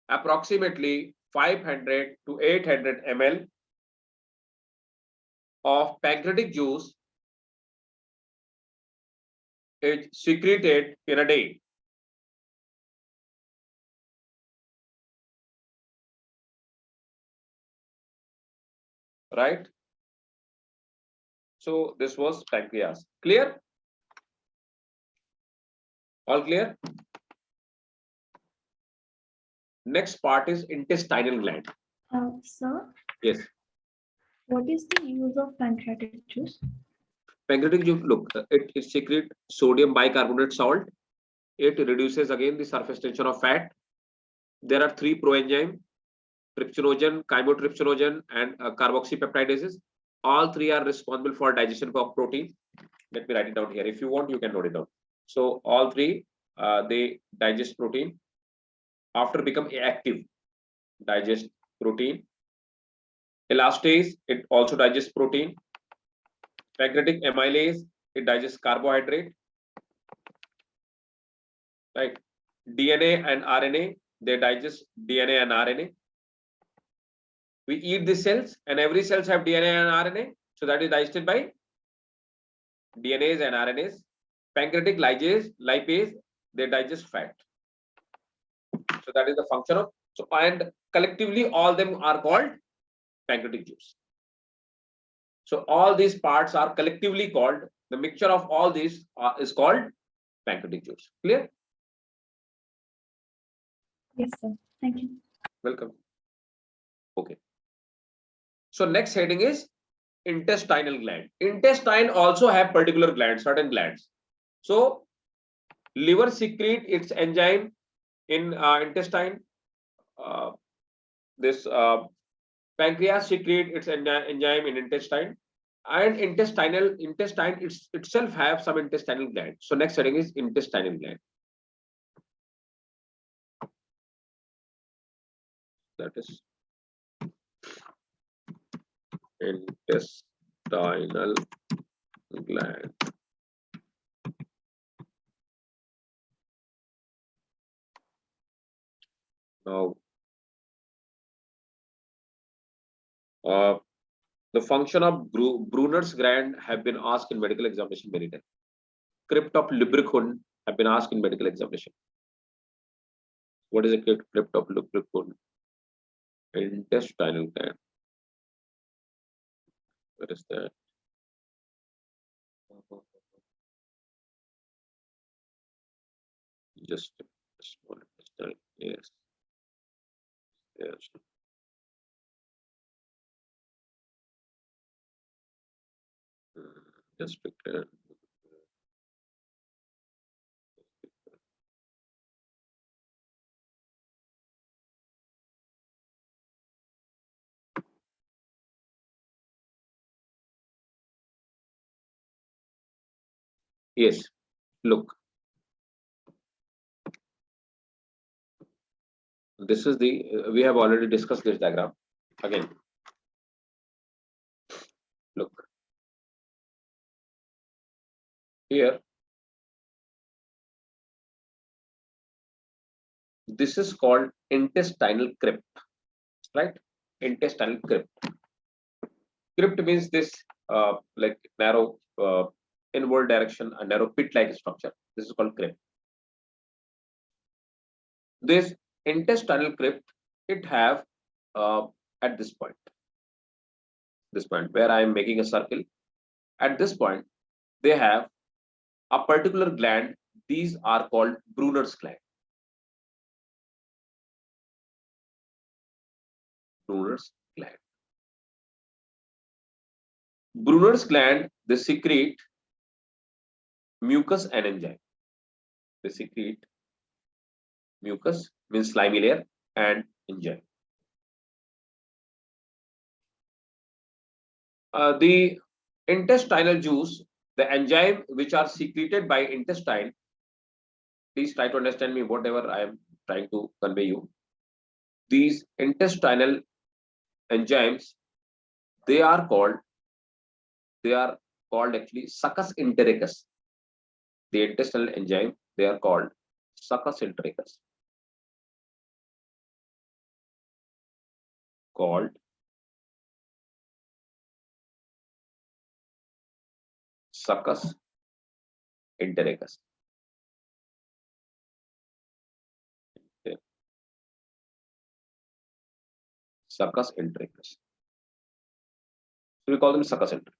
Approximately 500 to 800 ml of pancreatic juice is secreted in a day. Right? So this was pancreas. Clear? All clear? Next part is intestinal gland. Sir, Yes. what is the use of pancreatic juice? Pancreatic juice, look, it secretes sodium bicarbonate salt. It reduces again the surface tension of fat. There are 3 proenzymes: trypsinogen, chymotrypsinogen, and carboxypeptidases. All 3 are responsible for digestion of protein. Let me write it down here. If you want, you can note it down. So all 3 they digest protein. After become active, digest protein. Elastase, it also digests protein. Pancreatic amylase, it digests carbohydrate. Right? DNA and RNA, they digest DNA and RNA. We eat the cells, and every cells have DNA and RNA, so that is digested by DNAs and RNAs. Pancreatic lipase, they digest fat. So that is the function of, so, and collectively all them are called pancreatic juice. So all these parts are collectively called, the mixture of all these is called pancreatic juice. Clear? Yes, sir. Thank you. Welcome. Okay. So next heading is intestinal gland. Intestine also have particular glands, certain glands. So liver secrete its enzyme in intestine. This pancreas secrete its enzyme in intestine. And intestine itself have some intestinal gland. So next heading is intestinal gland. That is intestinal gland. Now, the function of Brunner's gland have been asked in medical examination many times. Crypt of lubricant have been asked in medical examination. What is a crypt of lubricant? Intestinal gland. What is that? Just small intestine. Yes. Yes. Just declare. Yes, look. This is the, we have already discussed this diagram. Again, look. Here, this is called intestinal crypt, right? Intestinal crypt. Crypt means this like narrow inward direction, a narrow pit-like structure. This is called crypt. This intestinal crypt, it have at this point where I am making a circle. At this point, they have a particular gland. These are called Brunner's gland. Brunner's gland. Brunner's gland, they secrete mucus and enzyme. They secrete mucus, means slimy layer, and enzyme. The intestinal juice, the enzyme which are secreted by intestine, please try to understand me whatever I am trying to convey you. These intestinal enzymes, they are called actually succus entericus. The intestinal enzyme, they are called succus entericus. Called succus entericus. Okay. Succus entericus. So we call them succus entericus.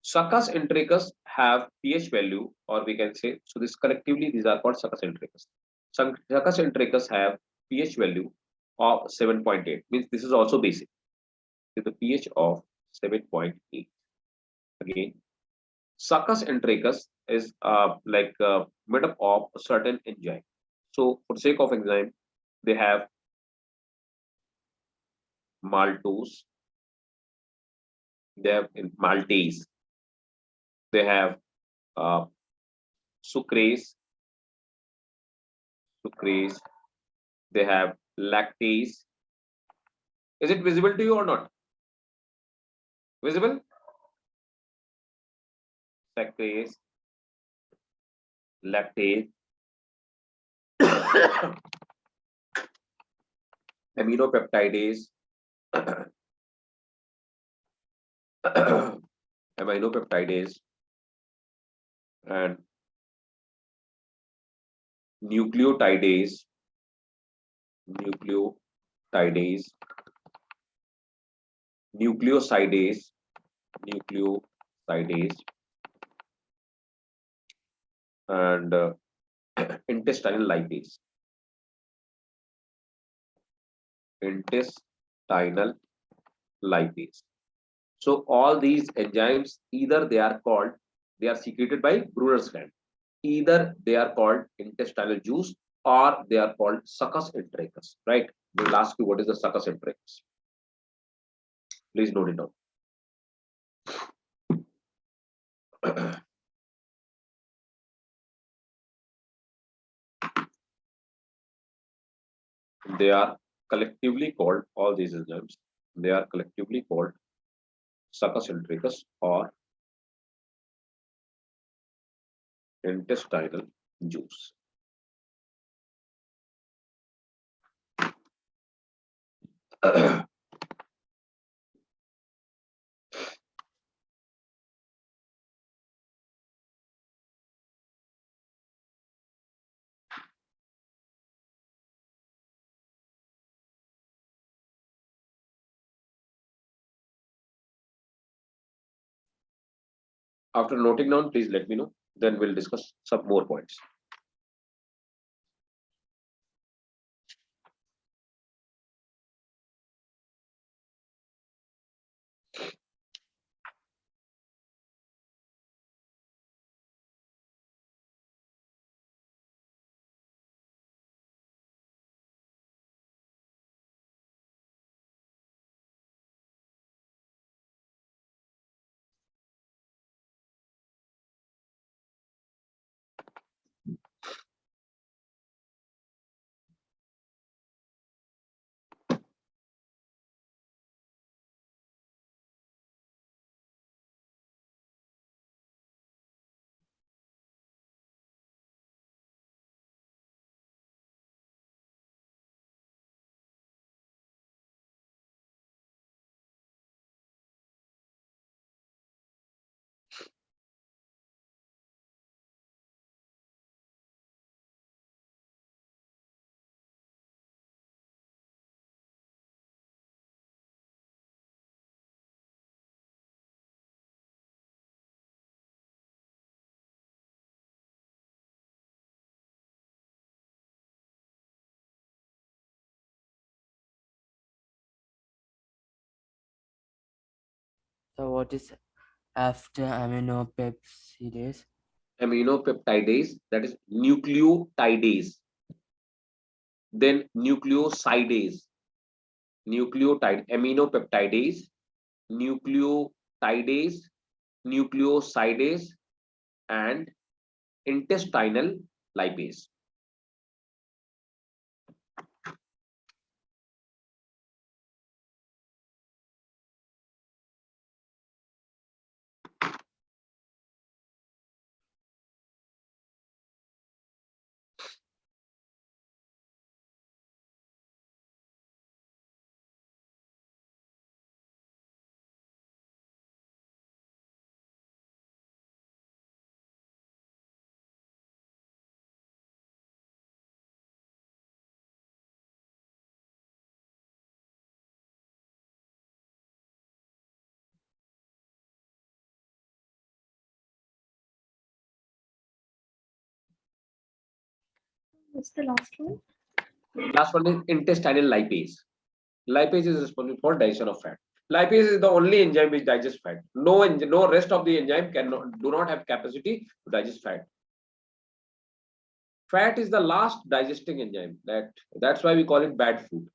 Succus entericus have pH value, or we can say, so this collectively these are called succus entericus. Succus entericus have pH value of 7.8, means this is also basic, with a pH of 7.8. Again, succus entericus is made up of a certain enzyme. So for sake of enzyme, they have maltose, they have maltase, they have sucrase, they have lactase. Is it visible to you or not? Visible? Sucrase, lactase, aminopeptidase, aminopeptidase, and nucleotidase, nucleosidase, and intestinal lipase. Intestinal lipase. So all these enzymes, either they are secreted by Brunner's gland, either they are called intestinal juice, or they are called succus entericus, right? We will ask you what is the succus entericus. Please note it down. They are collectively called, all these enzymes, they are collectively called succus intricus or intestinal juice. After noting down, please let me know. Then we'll discuss some more points. So what is after aminopeptidase? Aminopeptidase, that is nucleotidase, then nucleosidase, nucleotide, aminopeptidase, nucleotidase, nucleosidase, and intestinal lipase. What's the last one? Last one is intestinal lipase. Lipase is responsible for digestion of fat. Lipase is the only enzyme which digests fat. No rest of the enzyme do not have capacity to digest fat. Fat is the last digesting enzyme. That's why we call it bad food.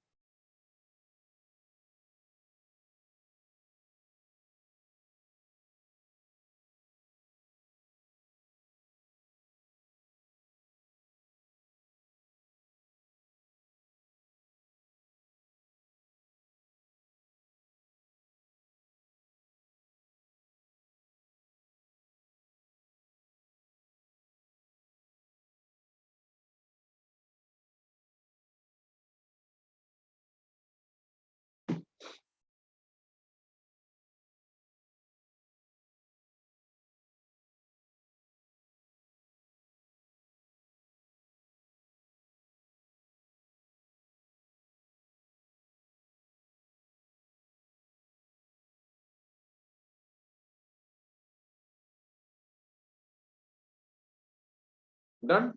Done?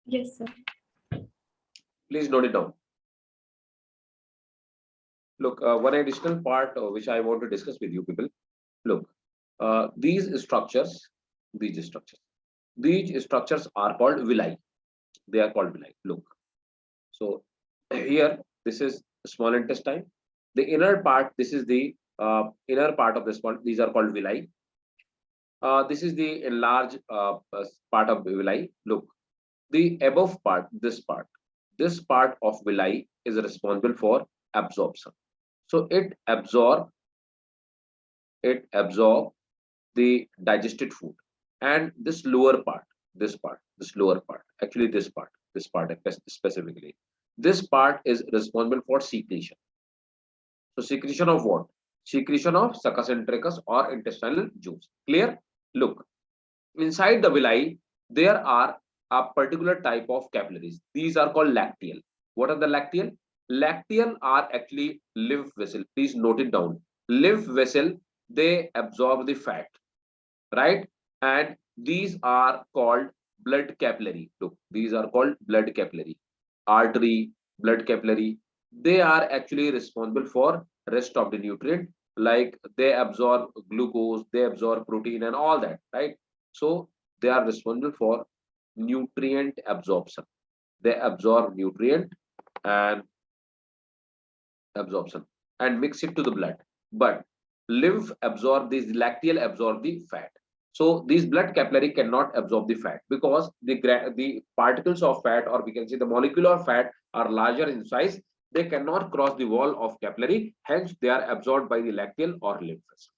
Yes, sir. Please note it down. Look, one additional part which I want to discuss with you people. Look, these structures are called villi. They are called villi. Look, so here this is small intestine. The inner part, this is the inner part of the small. These are called villi, This is the enlarged part of villi. Look, the above part, this part of villi is responsible for absorption. So it absorb the digested food, and this lower part, actually this part specifically, this part is responsible for secretion. So secretion of what? Secretion of succus intricus or intestinal juice. Clear? Look, inside the villi, there are a particular type of capillaries. These are called lacteal. What are the lacteal? Lacteal are actually lymph vessel. Please note it down. Lymph vessel, they absorb the fat, right? And these are called blood capillary. Look, these are called blood capillary. Artery, blood capillary, they are actually responsible for rest of the nutrient, like they absorb glucose, they absorb protein and all that, right? So they are responsible for nutrient absorption. They absorb nutrient and absorption and mix it to the blood. But lymph absorb these, lacteal absorb the fat. So these blood capillary cannot absorb the fat because the particles of fat, or we can say the molecular fat, are larger in size. They cannot cross the wall of capillary, hence they are absorbed by the lacteal or lymph vessel.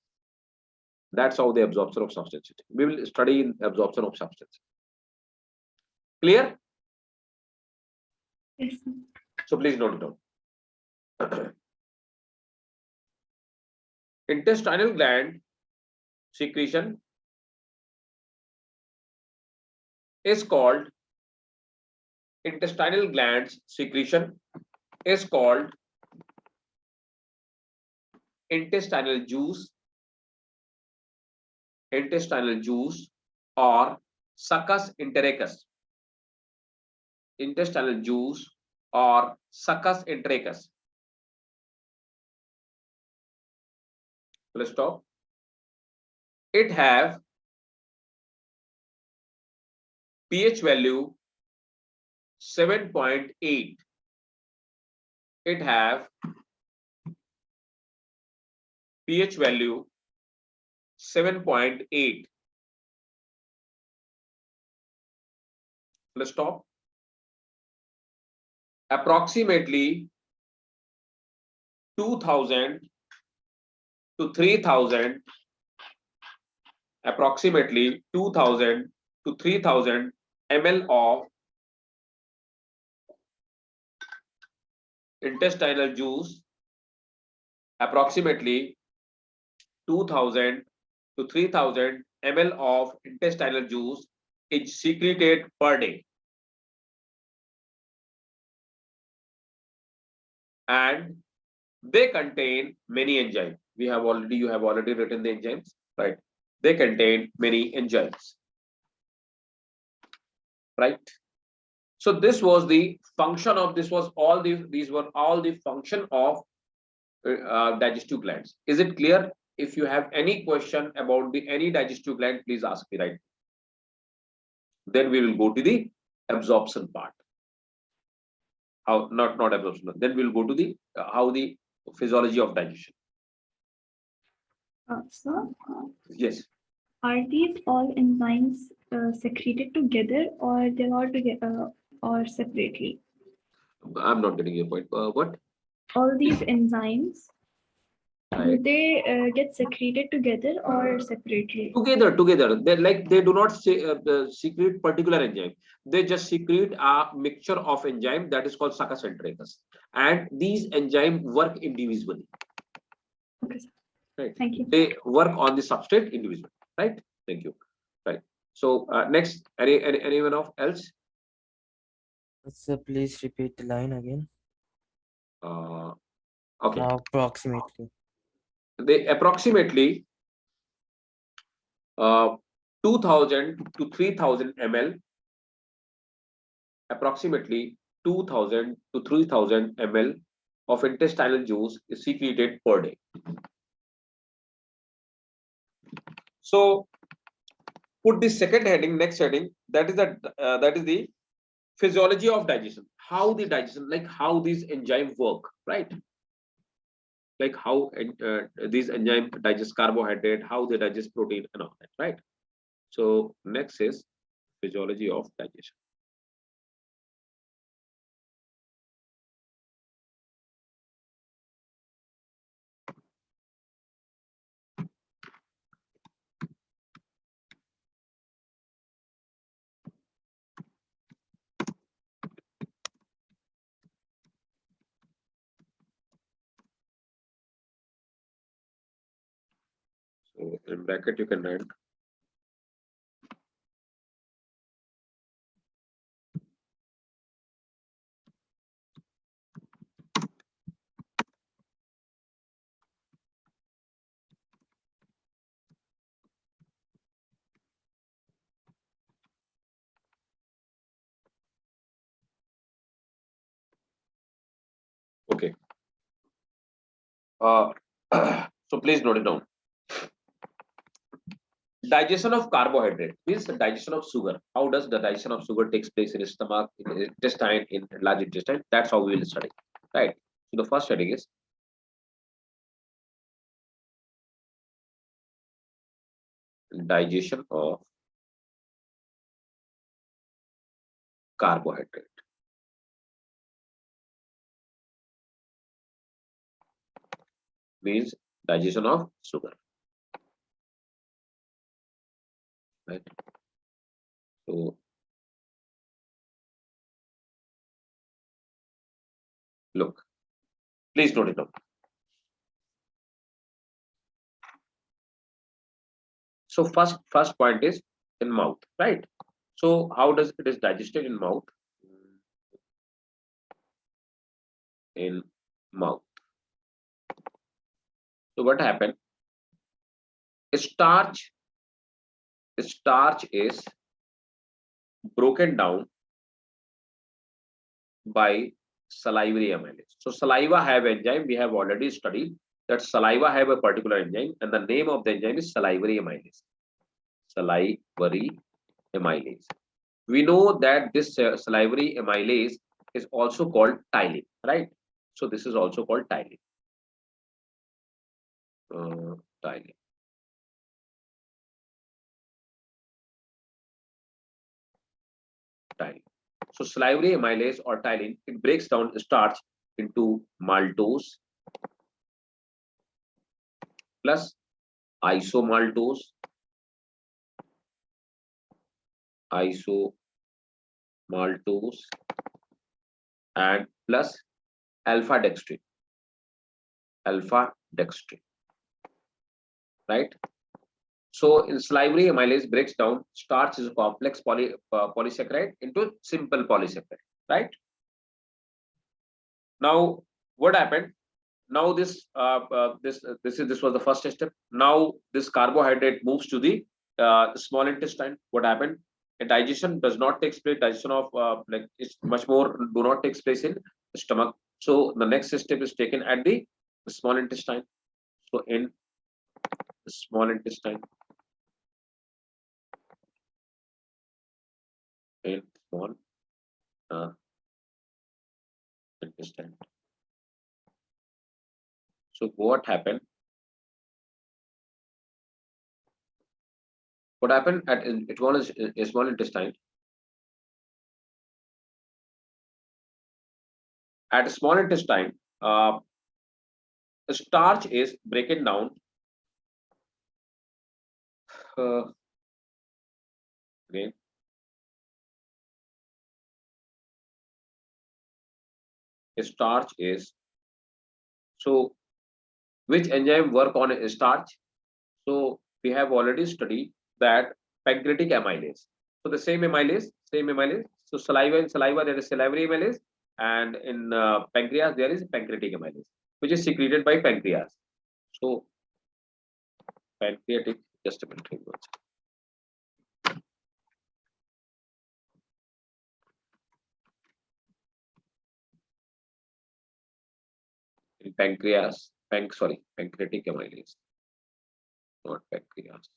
That's how the absorption of substance. We will study in absorption of substance. Clear? Yes, sir. So please note it down. Intestinal gland secretion is called intestinal glands secretion is called intestinal juice or succus entericus. Intestinal juice or succus entericus. Let's stop. It have pH value 7.8. It have pH value 7.8. Let's stop. Approximately 2000 to 3000, approximately 2000 to 3000 ml of intestinal juice, approximately 2000 to 3000 ml of intestinal juice is secreted per day. And they contain many enzymes. You have already written the enzymes, right? They contain many enzymes, right? So this was the function of, these were all the function of digestive glands. Is it clear? If you have any question about any digestive gland, please ask me, right? Then we will go to the absorption part. How, not absorption. Then we'll go to the how the physiology of digestion. So, Yes. are these all enzymes secreted together, or they're all together or separately? I'm not getting your point. What? All these enzymes, do Right. they get secreted together or separately? Together. They do not secrete particular enzyme. They just secrete a mixture of enzyme that is called succus entericus, and these enzymes work individually. Okay, sir. Right. Thank you. They work on the substrate individually. Right. Thank you. Right. So next, anyone else? So please repeat the line again. Okay. Approximately. They approximately 2000 to 3000 ml, approximately 2000 to 3000 ml of intestinal juice is secreted per day. So put the second heading, next heading, that is the physiology of digestion. How the digestion, like how these enzymes work, right? like how these enzymes digest carbohydrate, how they digest protein and all that, right? So next is physiology of digestion. So in bracket you can write okay. Uh, so please note it down. Digestion of carbohydrate means the digestion of sugar. How does the digestion of sugar takes place in stomach, in intestine, in large intestine? That's how we will study, right? So the first study is digestion of carbohydrate. Means digestion of sugar, right? So look, please note it down. So first point is in mouth, right? So how does it is digested in mouth? In mouth. So what happened? Starch is broken down by salivary amylase. So saliva have enzyme. We have already studied that saliva have a particular enzyme, and the name of the enzyme is salivary amylase. Salivary amylase. We know that this salivary amylase is also called ptyalin, right? So this is also called ptyalin. Ptyalin. Ptyalin. So salivary amylase or ptyalin, it breaks down starch into maltose plus isomaltose, and plus alpha dextrin, right? So in salivary amylase breaks down starch is a complex polysaccharide into simple polysaccharide, right? Now what happened? Now this was the first step. Now this carbohydrate moves to the small intestine. What happened? A digestion does not take place. Digestion of like it's much more do not takes place in stomach. So the next step is taken at the small intestine. So in the small intestine, in small intestine. So what happened? What happened at small intestine? At small intestine, starch is broken down. Again, starch is so which enzyme work on a starch? So we have already studied that pancreatic amylase. So the same amylase. So saliva in saliva there is salivary amylase, and in pancreas there is pancreatic amylase, which is secreted by pancreas. So pancreatic, just a minute. In pancreas, pancreatic amylase, not pancreas.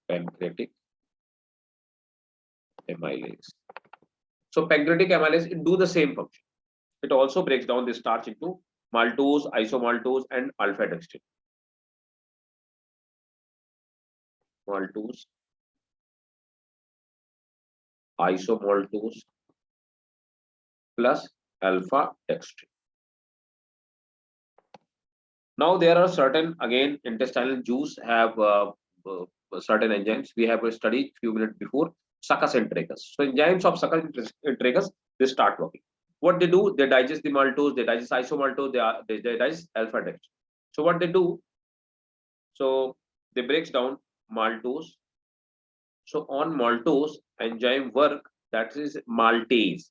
Pancreatic amylase. So pancreatic amylase it do the same function. it also breaks down this starch into maltose, isomaltose, and alpha dextrin. Maltose, isomaltose plus alpha dextrin. Now there are certain, again, intestinal juice have certain enzymes. We have studied few minutes before, succus intricus. So enzymes of succus intricus, they start working. What they do, they digest the maltose, they digest isomaltose, they digest alpha dextrin. So what they do, so they breaks down maltose. So on maltose enzyme work, that is maltase.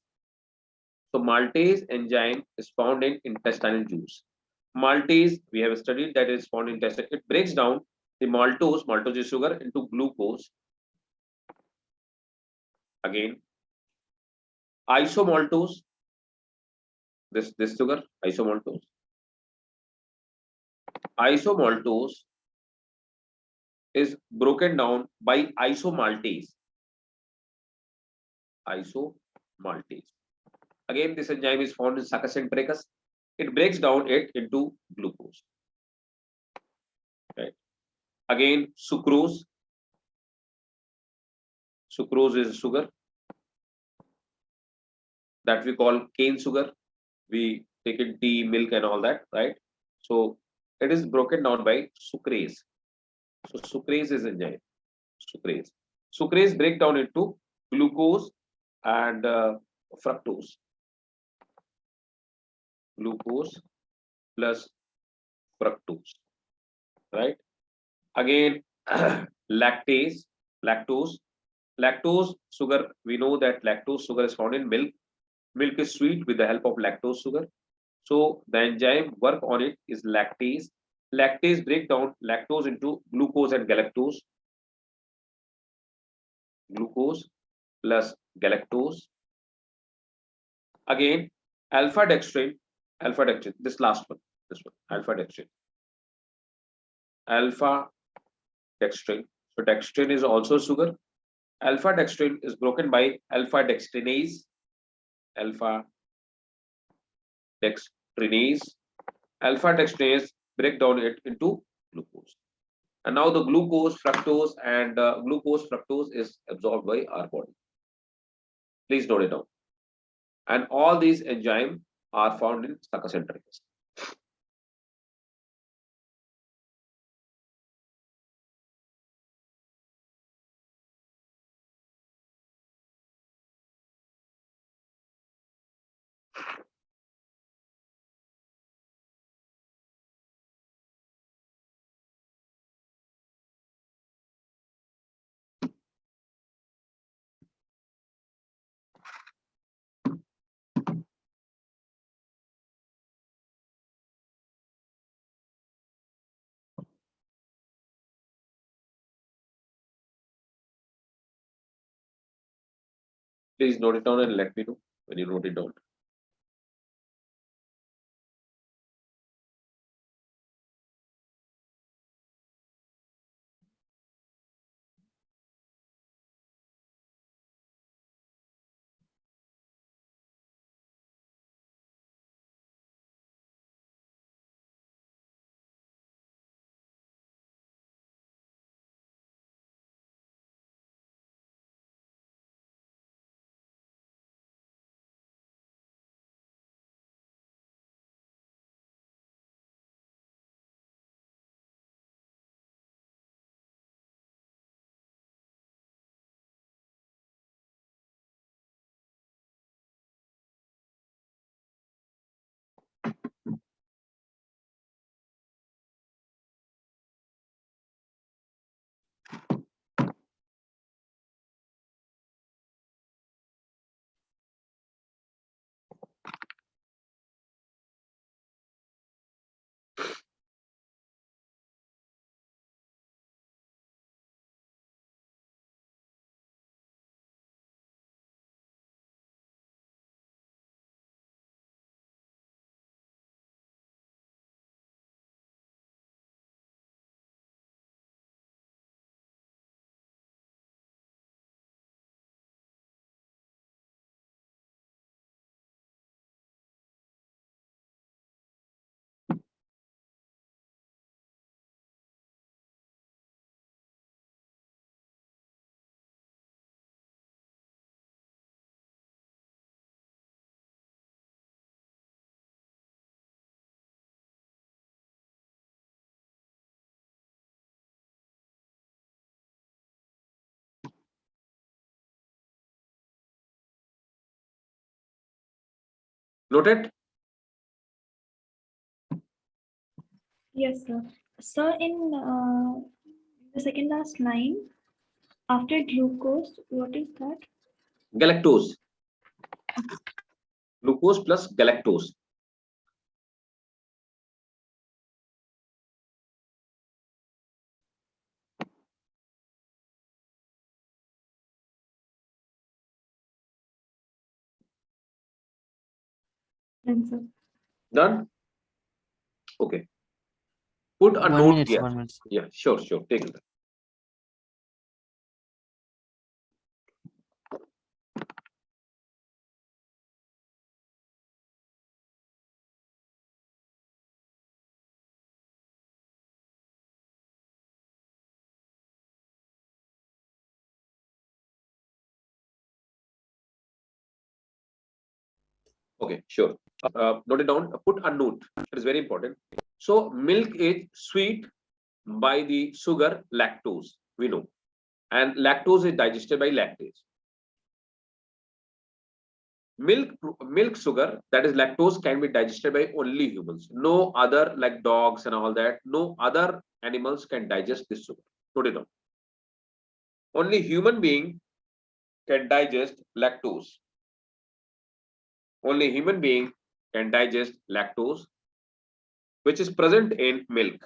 So maltase enzyme is found in intestinal juice. Maltase, we have studied that is found in intestine. It breaks down the maltose is sugar, into glucose. Again, isomaltose, this sugar, isomaltose. Isomaltose is broken down by isomaltase. Isomaltase. Again, this enzyme is found in succus intricus. It breaks down it into glucose. Right. Again, sucrose. Sucrose is sugar that we call cane sugar. We take in tea, milk, and all that, right? So it is broken down by sucrase. So sucrase is enzyme. Sucrase. Sucrase break down into glucose and fructose. Glucose plus fructose, right? Again, lactase, lactose. Lactose sugar, we know that lactose sugar is found in milk. Milk is sweet with the help of lactose sugar. So the enzyme work on it is lactase. Lactase break down lactose into glucose and galactose. Glucose plus galactose. Again, alpha dextrin, this last one, alpha dextrin. Alpha dextrin. So dextrin is also sugar. Alpha dextrin is broken by alpha dextrinase. Alpha dextrinase. Alpha dextrinase break down it into glucose. And now the glucose, fructose, and glucose, fructose is absorbed by our body. Please note it down. And all these enzymes are found in succus intricus. Please note it down and let me know when you note it down. Noted? Yes, sir. Sir, in the second last line, after glucose, what is that? Galactose. Glucose plus galactose. Then, sir. Done? Okay. Put a 1 note minute, here. 1 minute. Yeah, sure. Take it. Okay, sure. Note it down. Put a note. It is very important. So milk is sweet by the sugar lactose. We know, and lactose is digested by lactase. Milk sugar, that is lactose, can be digested by only humans. No other, like dogs and all that. No other animals can digest this sugar. Note it down. Only human being can digest lactose. Only human being can digest lactose, which is present in milk.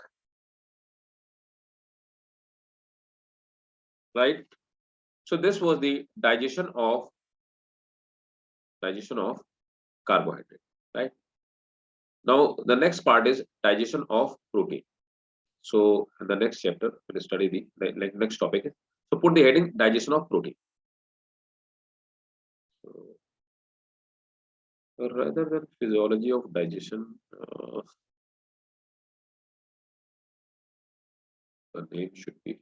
Right? So this was the digestion of carbohydrate. Right? Now the next part is digestion of protein. So in the next chapter, we'll study the next topic. So put the heading digestion of protein. So rather than physiology of digestion, the name should be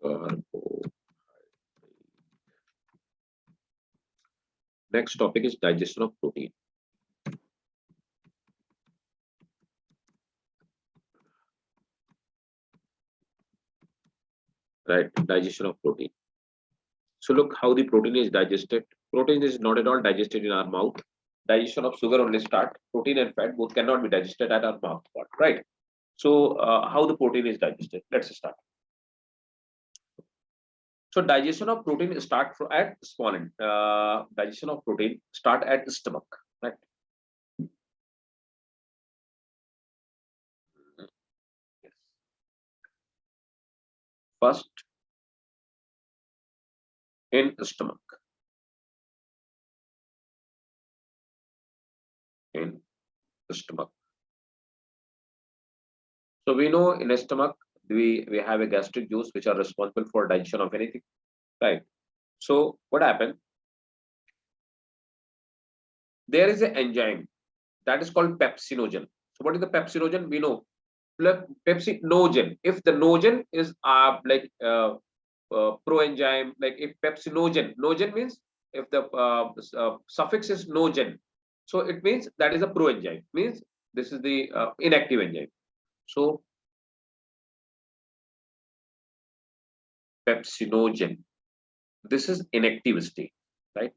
carbohydrate. Next topic is digestion of protein. Right, digestion of protein. So look how the protein is digested. Protein is not at all digested in our mouth. Digestion of sugar only start. Protein and fat both cannot be digested at our mouth part, right? So how the protein is digested? Let's start. So digestion of protein start at small end. Digestion of protein start at stomach, right? Yes. First in stomach. In the stomach. So we know in a stomach we have a gastric juice which are responsible for digestion of anything, right? So what happened? There is an enzyme that is called pepsinogen. So what is the pepsinogen? We know pepsinogen. If the nogen is proenzyme, like if pepsinogen, nogen means if the suffix is nogen, so it means that is a proenzyme. Means this is the inactive enzyme. So pepsinogen, this is inactive state, right?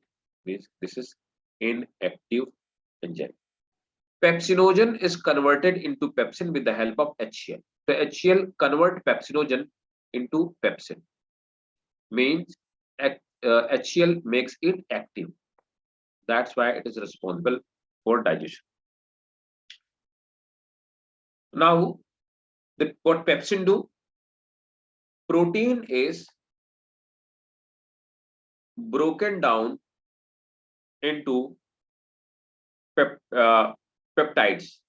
Means this is inactive enzyme. Pepsinogen is converted into pepsin with the help of HCl. So HCl convert pepsinogen into pepsin. Means HCl makes it active. That's why it is responsible for digestion. Now, what pepsin do? Protein is broken down into peptides.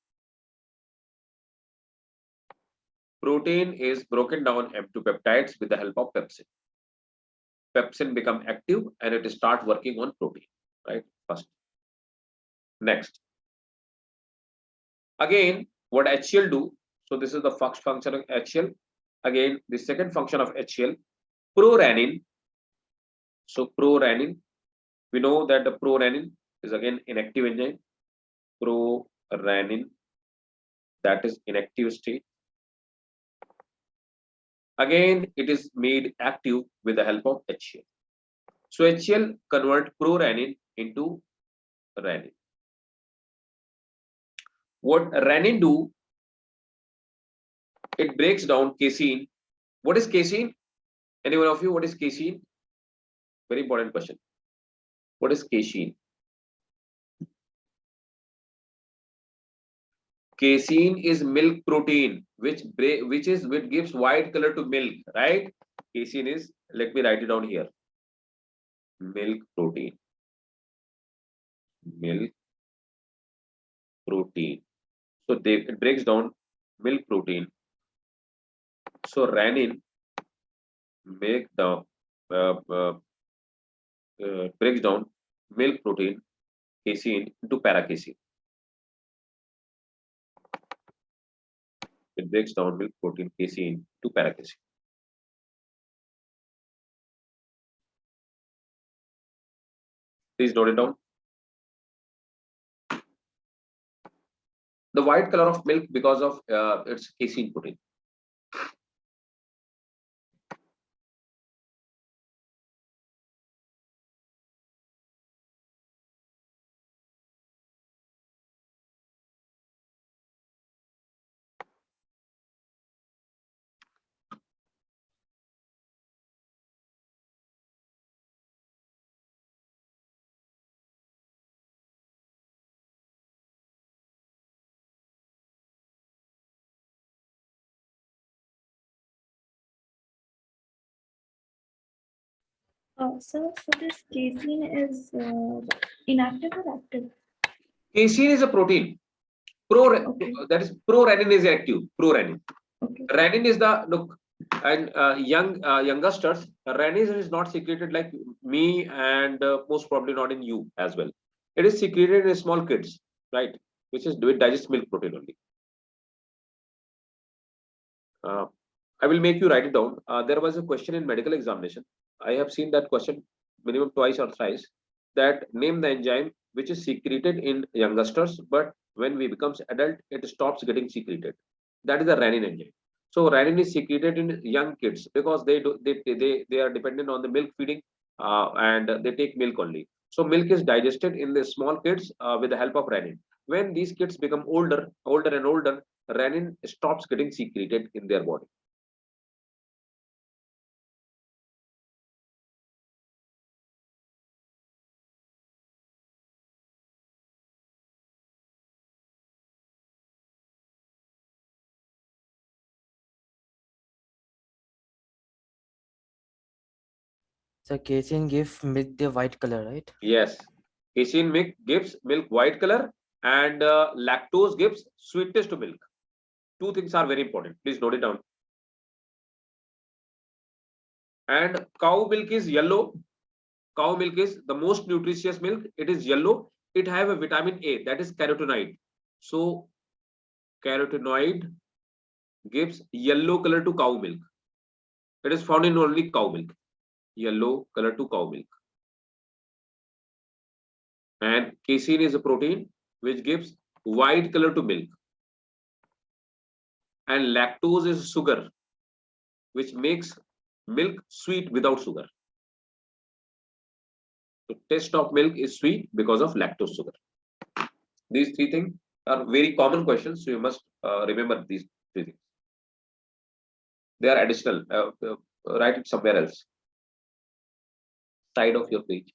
Protein is broken down into peptides with the help of pepsin. Pepsin become active and it start working on protein, right? First. Next. Again, what HCl do? So this is the first function of HCl. Again, the second function of HCl, proranine. So proranine, we know that the proranine is again inactive enzyme. Proranine, that is inactive state. Again, it is made active with the help of HCl. So HCl convert proranine into ranine. What ranine do? It breaks down casein. What is casein? Anyone of you, what is casein? Very important question. What is casein? Casein is milk protein, which gives white color to milk, right? Casein is, let me write it down here. Milk protein. Milk protein. So it breaks down milk protein. So ranine uh, uh, breaks down milk protein casein into paracasein. It breaks down milk protein casein to paracasein. Please note it down. The white color of milk because of its casein protein. So this casein is inactive or active? Casein is a protein. Okay. That is proranine is active. Proranine. Okay. Ranine is the look, and youngsters. Ranine is not secreted like me, and most probably not in you as well. It is secreted in small kids, right? Which is with digest milk protein only. I will make you write it down. There was a question in medical examination. I have seen that question minimum twice or thrice. That name the enzyme which is secreted in youngsters, but when we becomes adult, it stops getting secreted. That is the renin enzyme. So renin is secreted in young kids because they are dependent on the milk feeding and they take milk only. So milk is digested in the small kids with the help of renin. When these kids become older and older, renin stops getting secreted in their body. So casein give milk the white color, right? Yes, casein milk gives milk white color and lactose gives sweetness to milk. Two things are very important. Please note it down. And cow milk is yellow. Cow milk is the most nutritious milk. It is yellow. It have a vitamin A, that is carotenoid. So carotenoid gives yellow color to cow milk. It is found in only cow milk. Yellow color to cow milk. And casein is a protein which gives white color to milk. And lactose is sugar which makes milk sweet without sugar. So taste of milk is sweet because of lactose sugar. These three things are very common questions, so you must remember these three things. They are additional. Write it somewhere else, side of your page.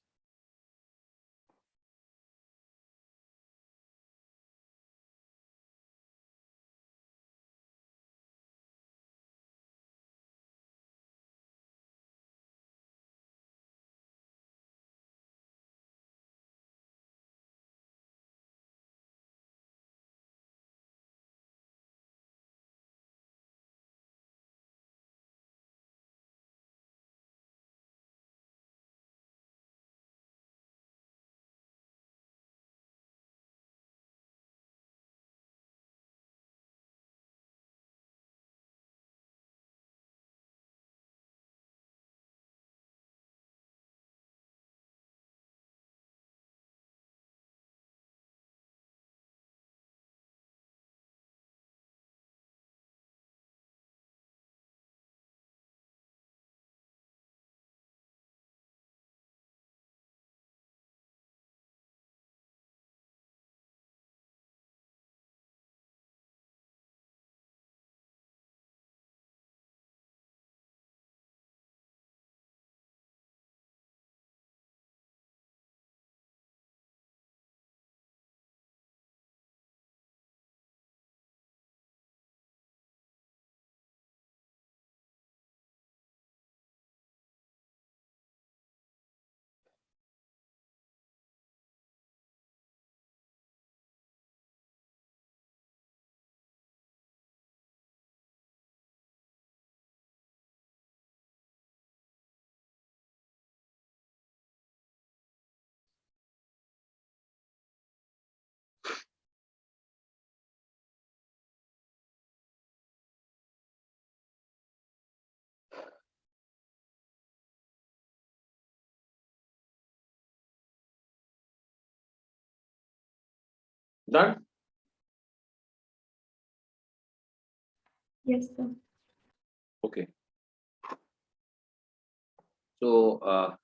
Done? Yes, sir. Okay. So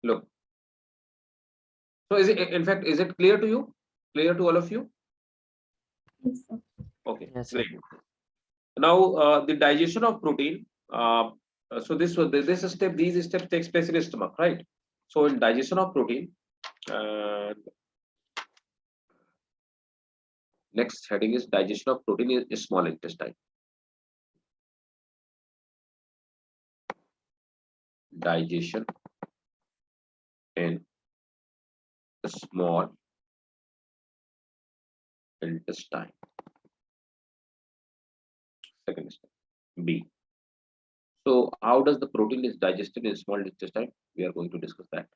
look. So is it, in fact, is it clear to you? Clear to all of you? Yes, sir. Okay, Yes, sir. great. Now the digestion of protein. So this step, these steps takes place in stomach, right? So in digestion of protein, next heading is digestion of protein in small intestine. Digestion in small intestine. Second step, B. So how does the protein is digested in small intestine? We are going to discuss that.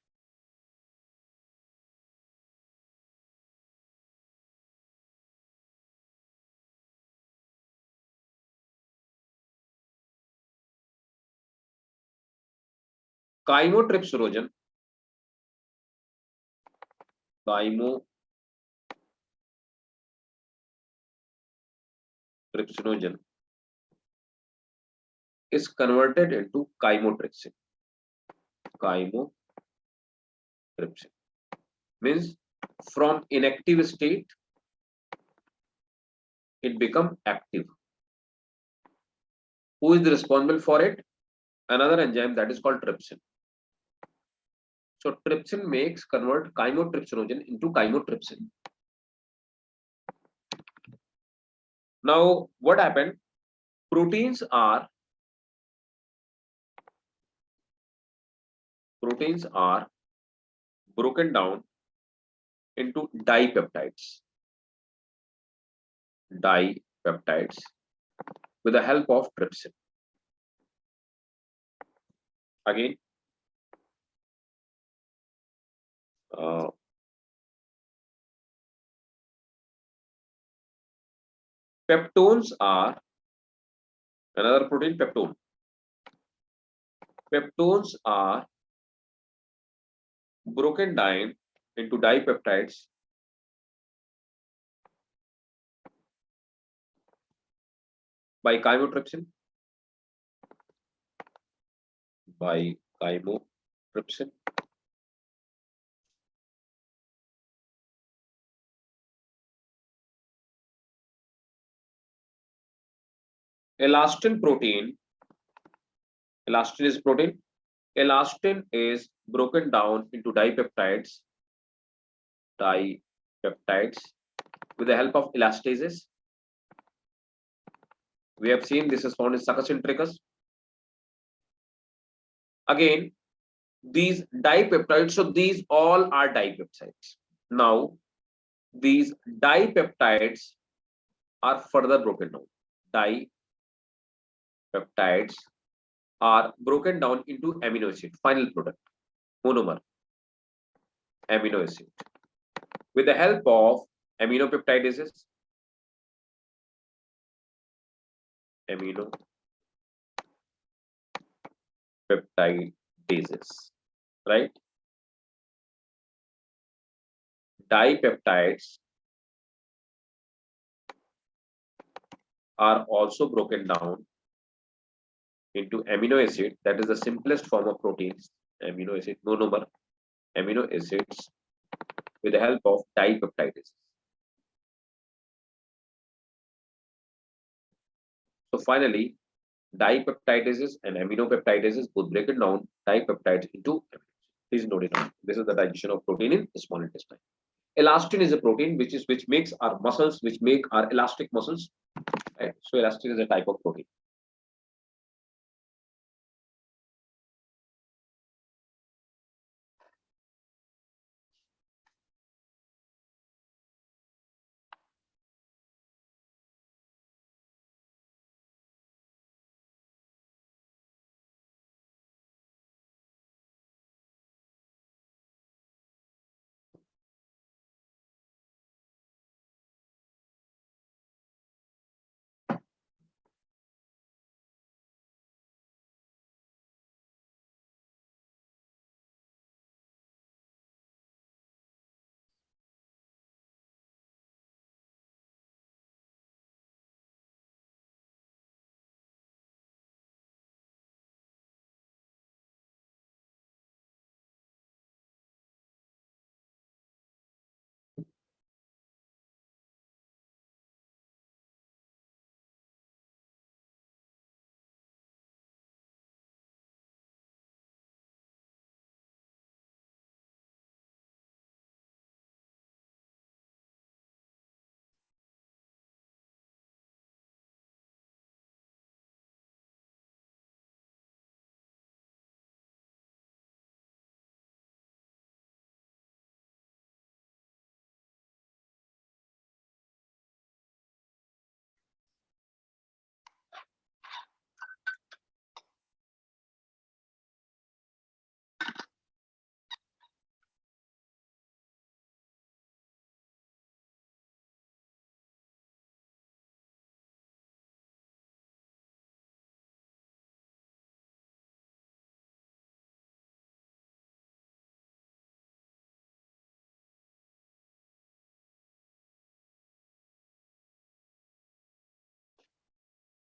Chymotrypsinogen. Chymotrypsinogen is converted into chymotrypsin. Chymotrypsin means from inactive state it become active. Who is responsible for it? Another enzyme that is called trypsin. So trypsin makes convert chymotrypsinogen into chymotrypsin. Now what happened? Proteins are broken down into dipeptides with the help of trypsin. Again, peptones are another protein, peptone. Peptones are broken down into dipeptides by chymotrypsin. Elastin protein. Elastin is protein. Elastin is broken down into dipeptides with the help of elastases. We have seen this is found in succus intricus. Again, these dipeptides, so these all are dipeptides. Now, these dipeptides are further broken down. Dipeptides are broken down into amino acid, final product, monomer, amino acid, with the help of aminopeptidases. Right? Dipeptides are also broken down into amino acid, that is the simplest form of proteins, amino acid, monomer, amino acids, with the help of dipeptidases. So finally, dipeptidases and aminopeptidases both break it down dipeptides into amino acids. Please note it down. This is the digestion of protein in small intestine. Elastin is a protein which makes our muscles, which make our elastic muscles. Right? So elastin is a type of protein.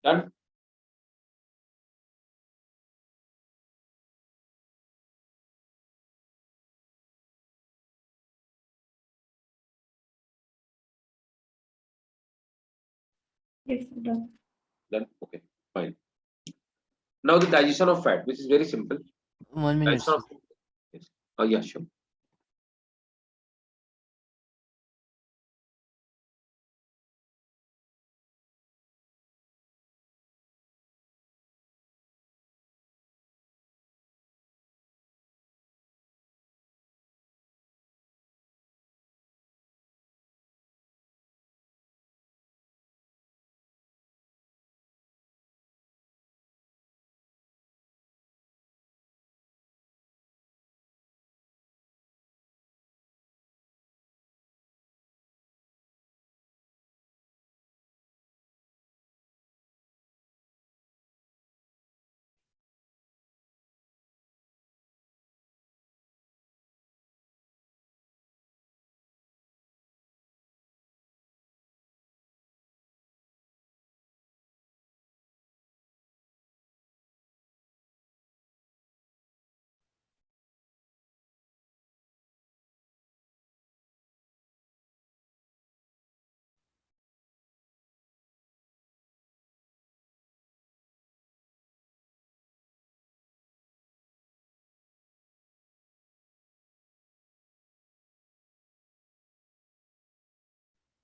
Done. Yes, sir, done. Done. Okay, fine. Now the digestion of fat, which is very simple. 1 minute. Digestion of, yes. Oh yeah, sure.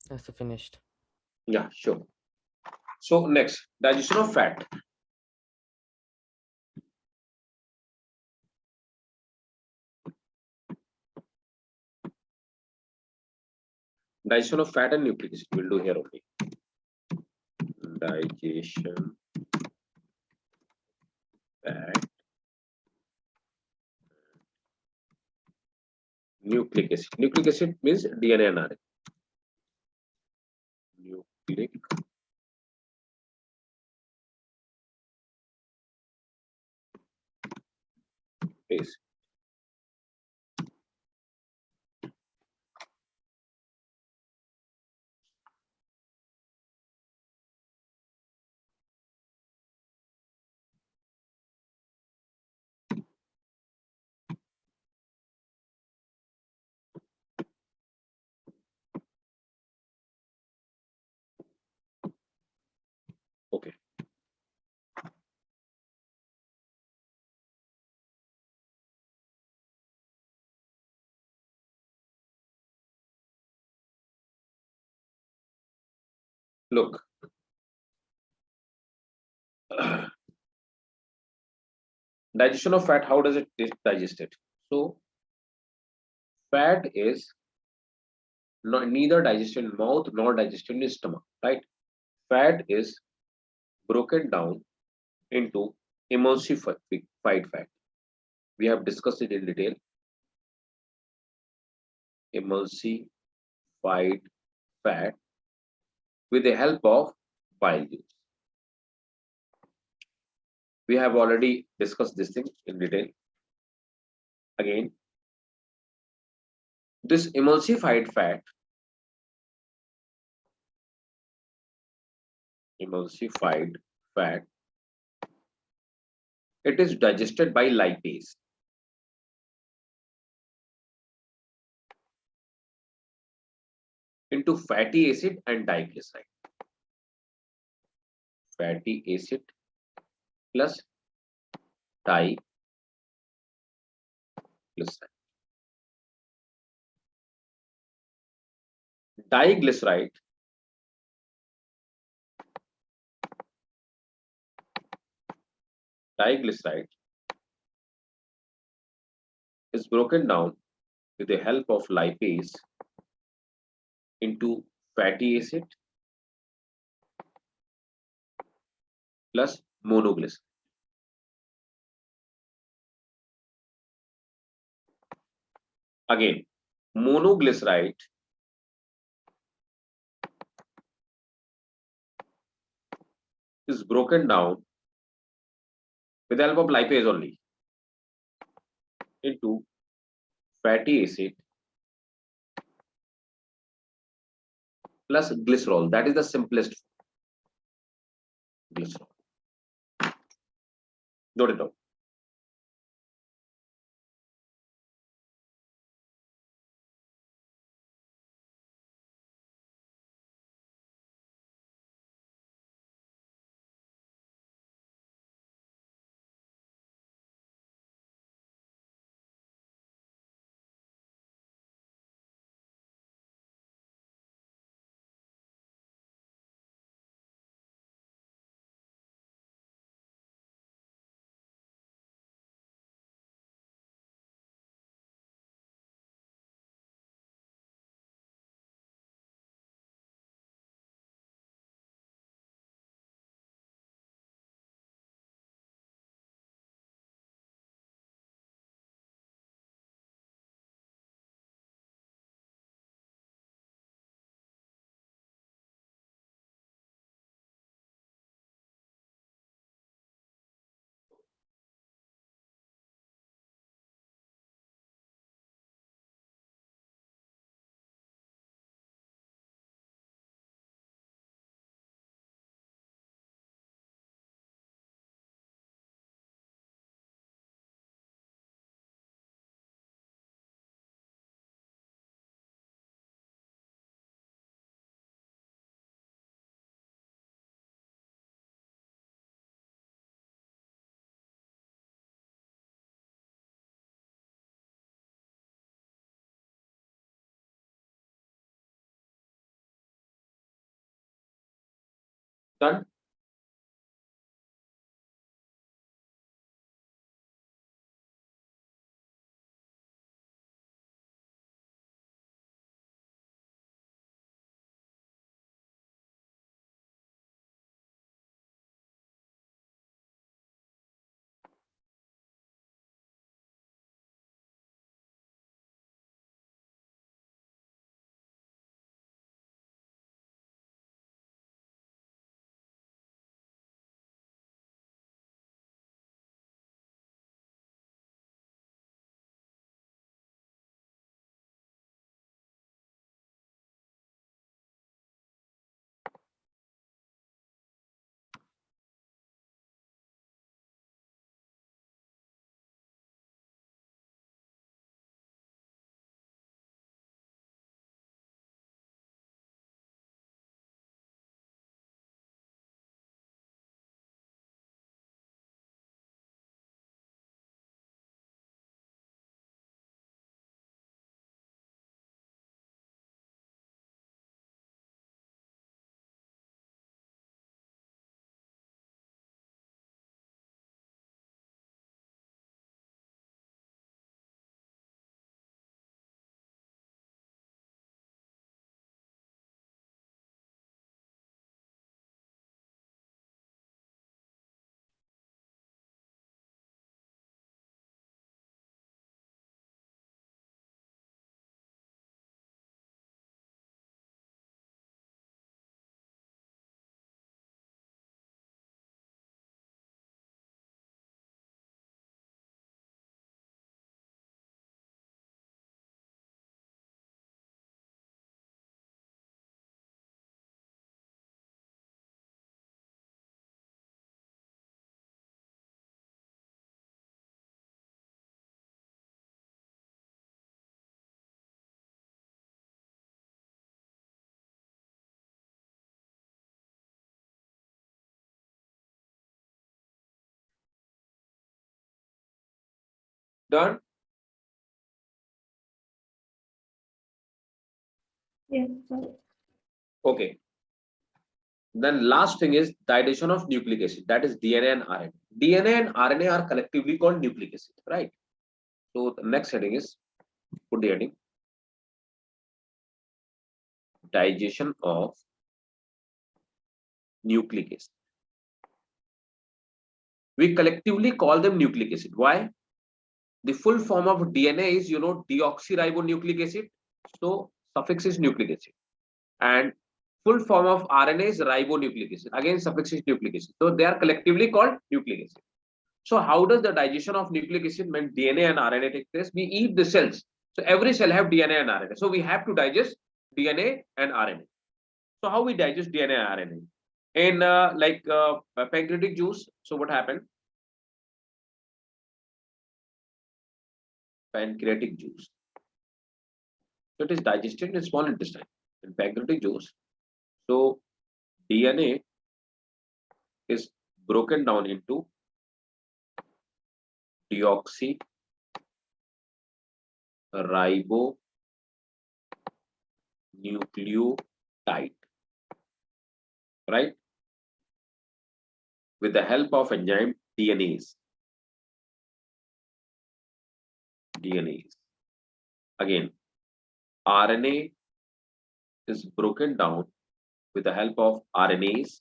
That's finished. Yeah, sure. So next, digestion of fat. Digestion of fat and nucleic acid. We'll do here only. Digestion fat, nucleic acid. Nucleic acid means DNA and RNA. Nucleic acid. Okay. Look. Digestion of fat, how does it digest it? So fat is neither digested in mouth nor digested in stomach, right? Fat is broken down into emulsified fat. We have discussed it in detail. Emulsified fat with the help of bile juice. We have already discussed this thing in detail. Again, this emulsified fat it is digested by lipase into fatty acid and diglyceride. Fatty acid plus diglyceride. Diglyceride is broken down with the help of lipase into fatty acid plus monoglyceride. Again, monoglyceride is broken down with the help of lipase only into fatty acid plus glycerol. That is the simplest form. glycerol. Note it down. Done. Done. Yes, sir. Okay. Then last thing is the addition of nucleic acid, that is DNA and RNA. DNA and RNA are collectively called nucleic acid, right? So the next heading is, put the heading, digestion of nucleic acid. We collectively call them nucleic acid. Why? The full form of DNA is, deoxyribonucleic acid. So suffix is nucleic acid. And full form of RNA is ribonucleic acid. Again, suffix is nucleic acid. So they are collectively called nucleic acid. So how does the digestion of nucleic acid meant DNA and RNA take place? We eat the cells. So every cell have DNA and RNA. So we have to digest DNA and RNA. So how we digest DNA and RNA? In pancreatic juice, so what happened? Pancreatic juice. So it is digested in small intestine. In pancreatic juice, so DNA is broken down into deoxyribonucleotide, right? With the help of enzyme DNase. Again, RNA is broken down with the help of RNase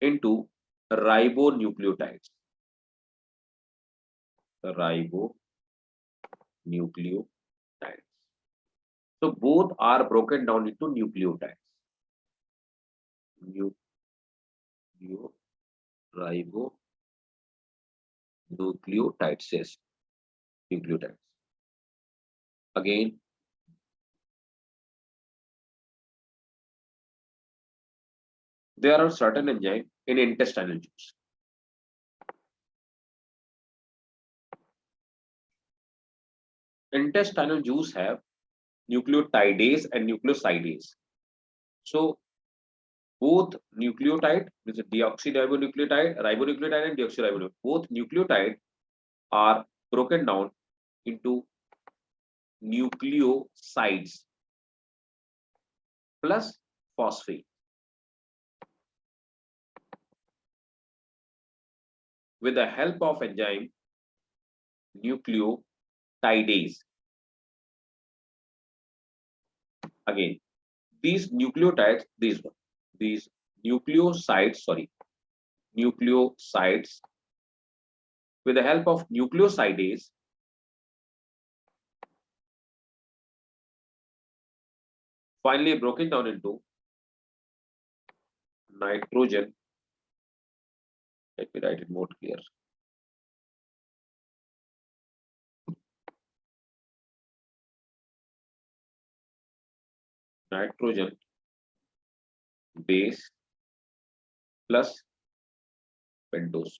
into ribonucleotides. So both are broken down into nucleotides. Ribonucleotides, yes, nucleotides. Again, there are certain enzymes in intestinal juice. Intestinal juice have nucleotidase and nucleosidase. So both nucleotide, which is deoxyribonucleotide, ribonucleotide and deoxyribonucleotide, both nucleotide are broken down into nucleosides plus phosphate. With the help of enzyme nucleotidase. Again, these nucleotides, these nucleosides, with the help of nucleosidase, finally broken down into nitrogen. Let me write it more clear. Nitrogen base plus pentose.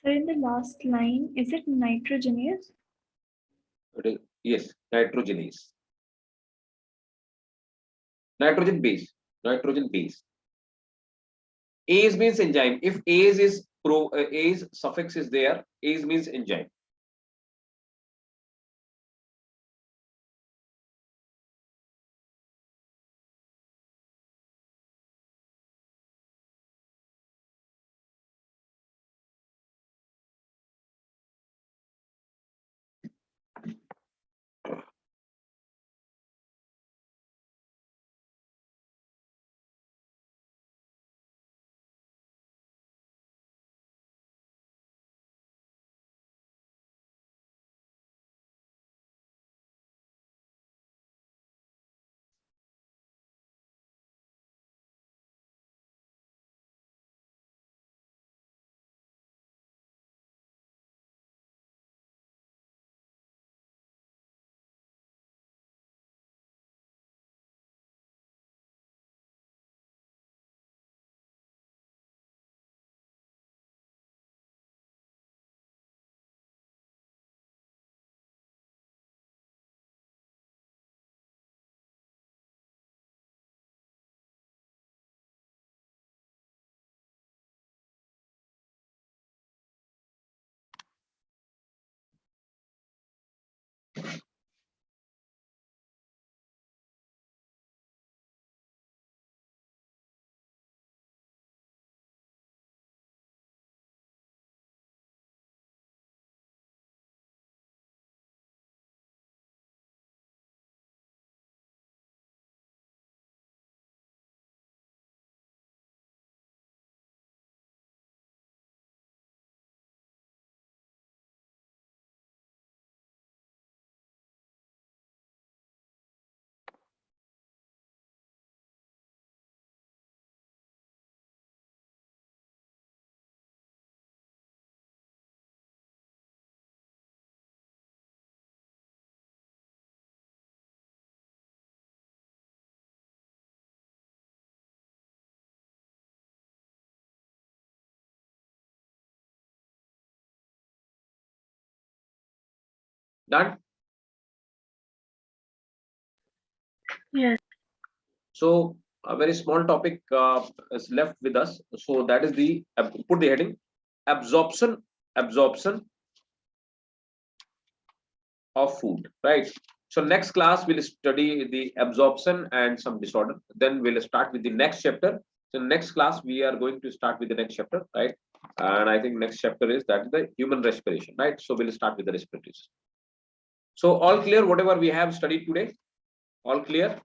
So in the last line, is it nitrogenous? Yes, nitrogenase. Nitrogen base. Nitrogen base. Ase means enzyme. If ase is ase suffix is there, ase means enzyme. Done? Yes. So a very small topic is left with us. So that is the, put the heading, absorption of food, right? So next class we'll study the absorption and some disorder. Then we'll start with the next chapter. So next class we are going to start with the next chapter, right? And I think next chapter is that the human respiration, right? So we'll start with the respiratory system. So all clear, whatever we have studied today, all clear?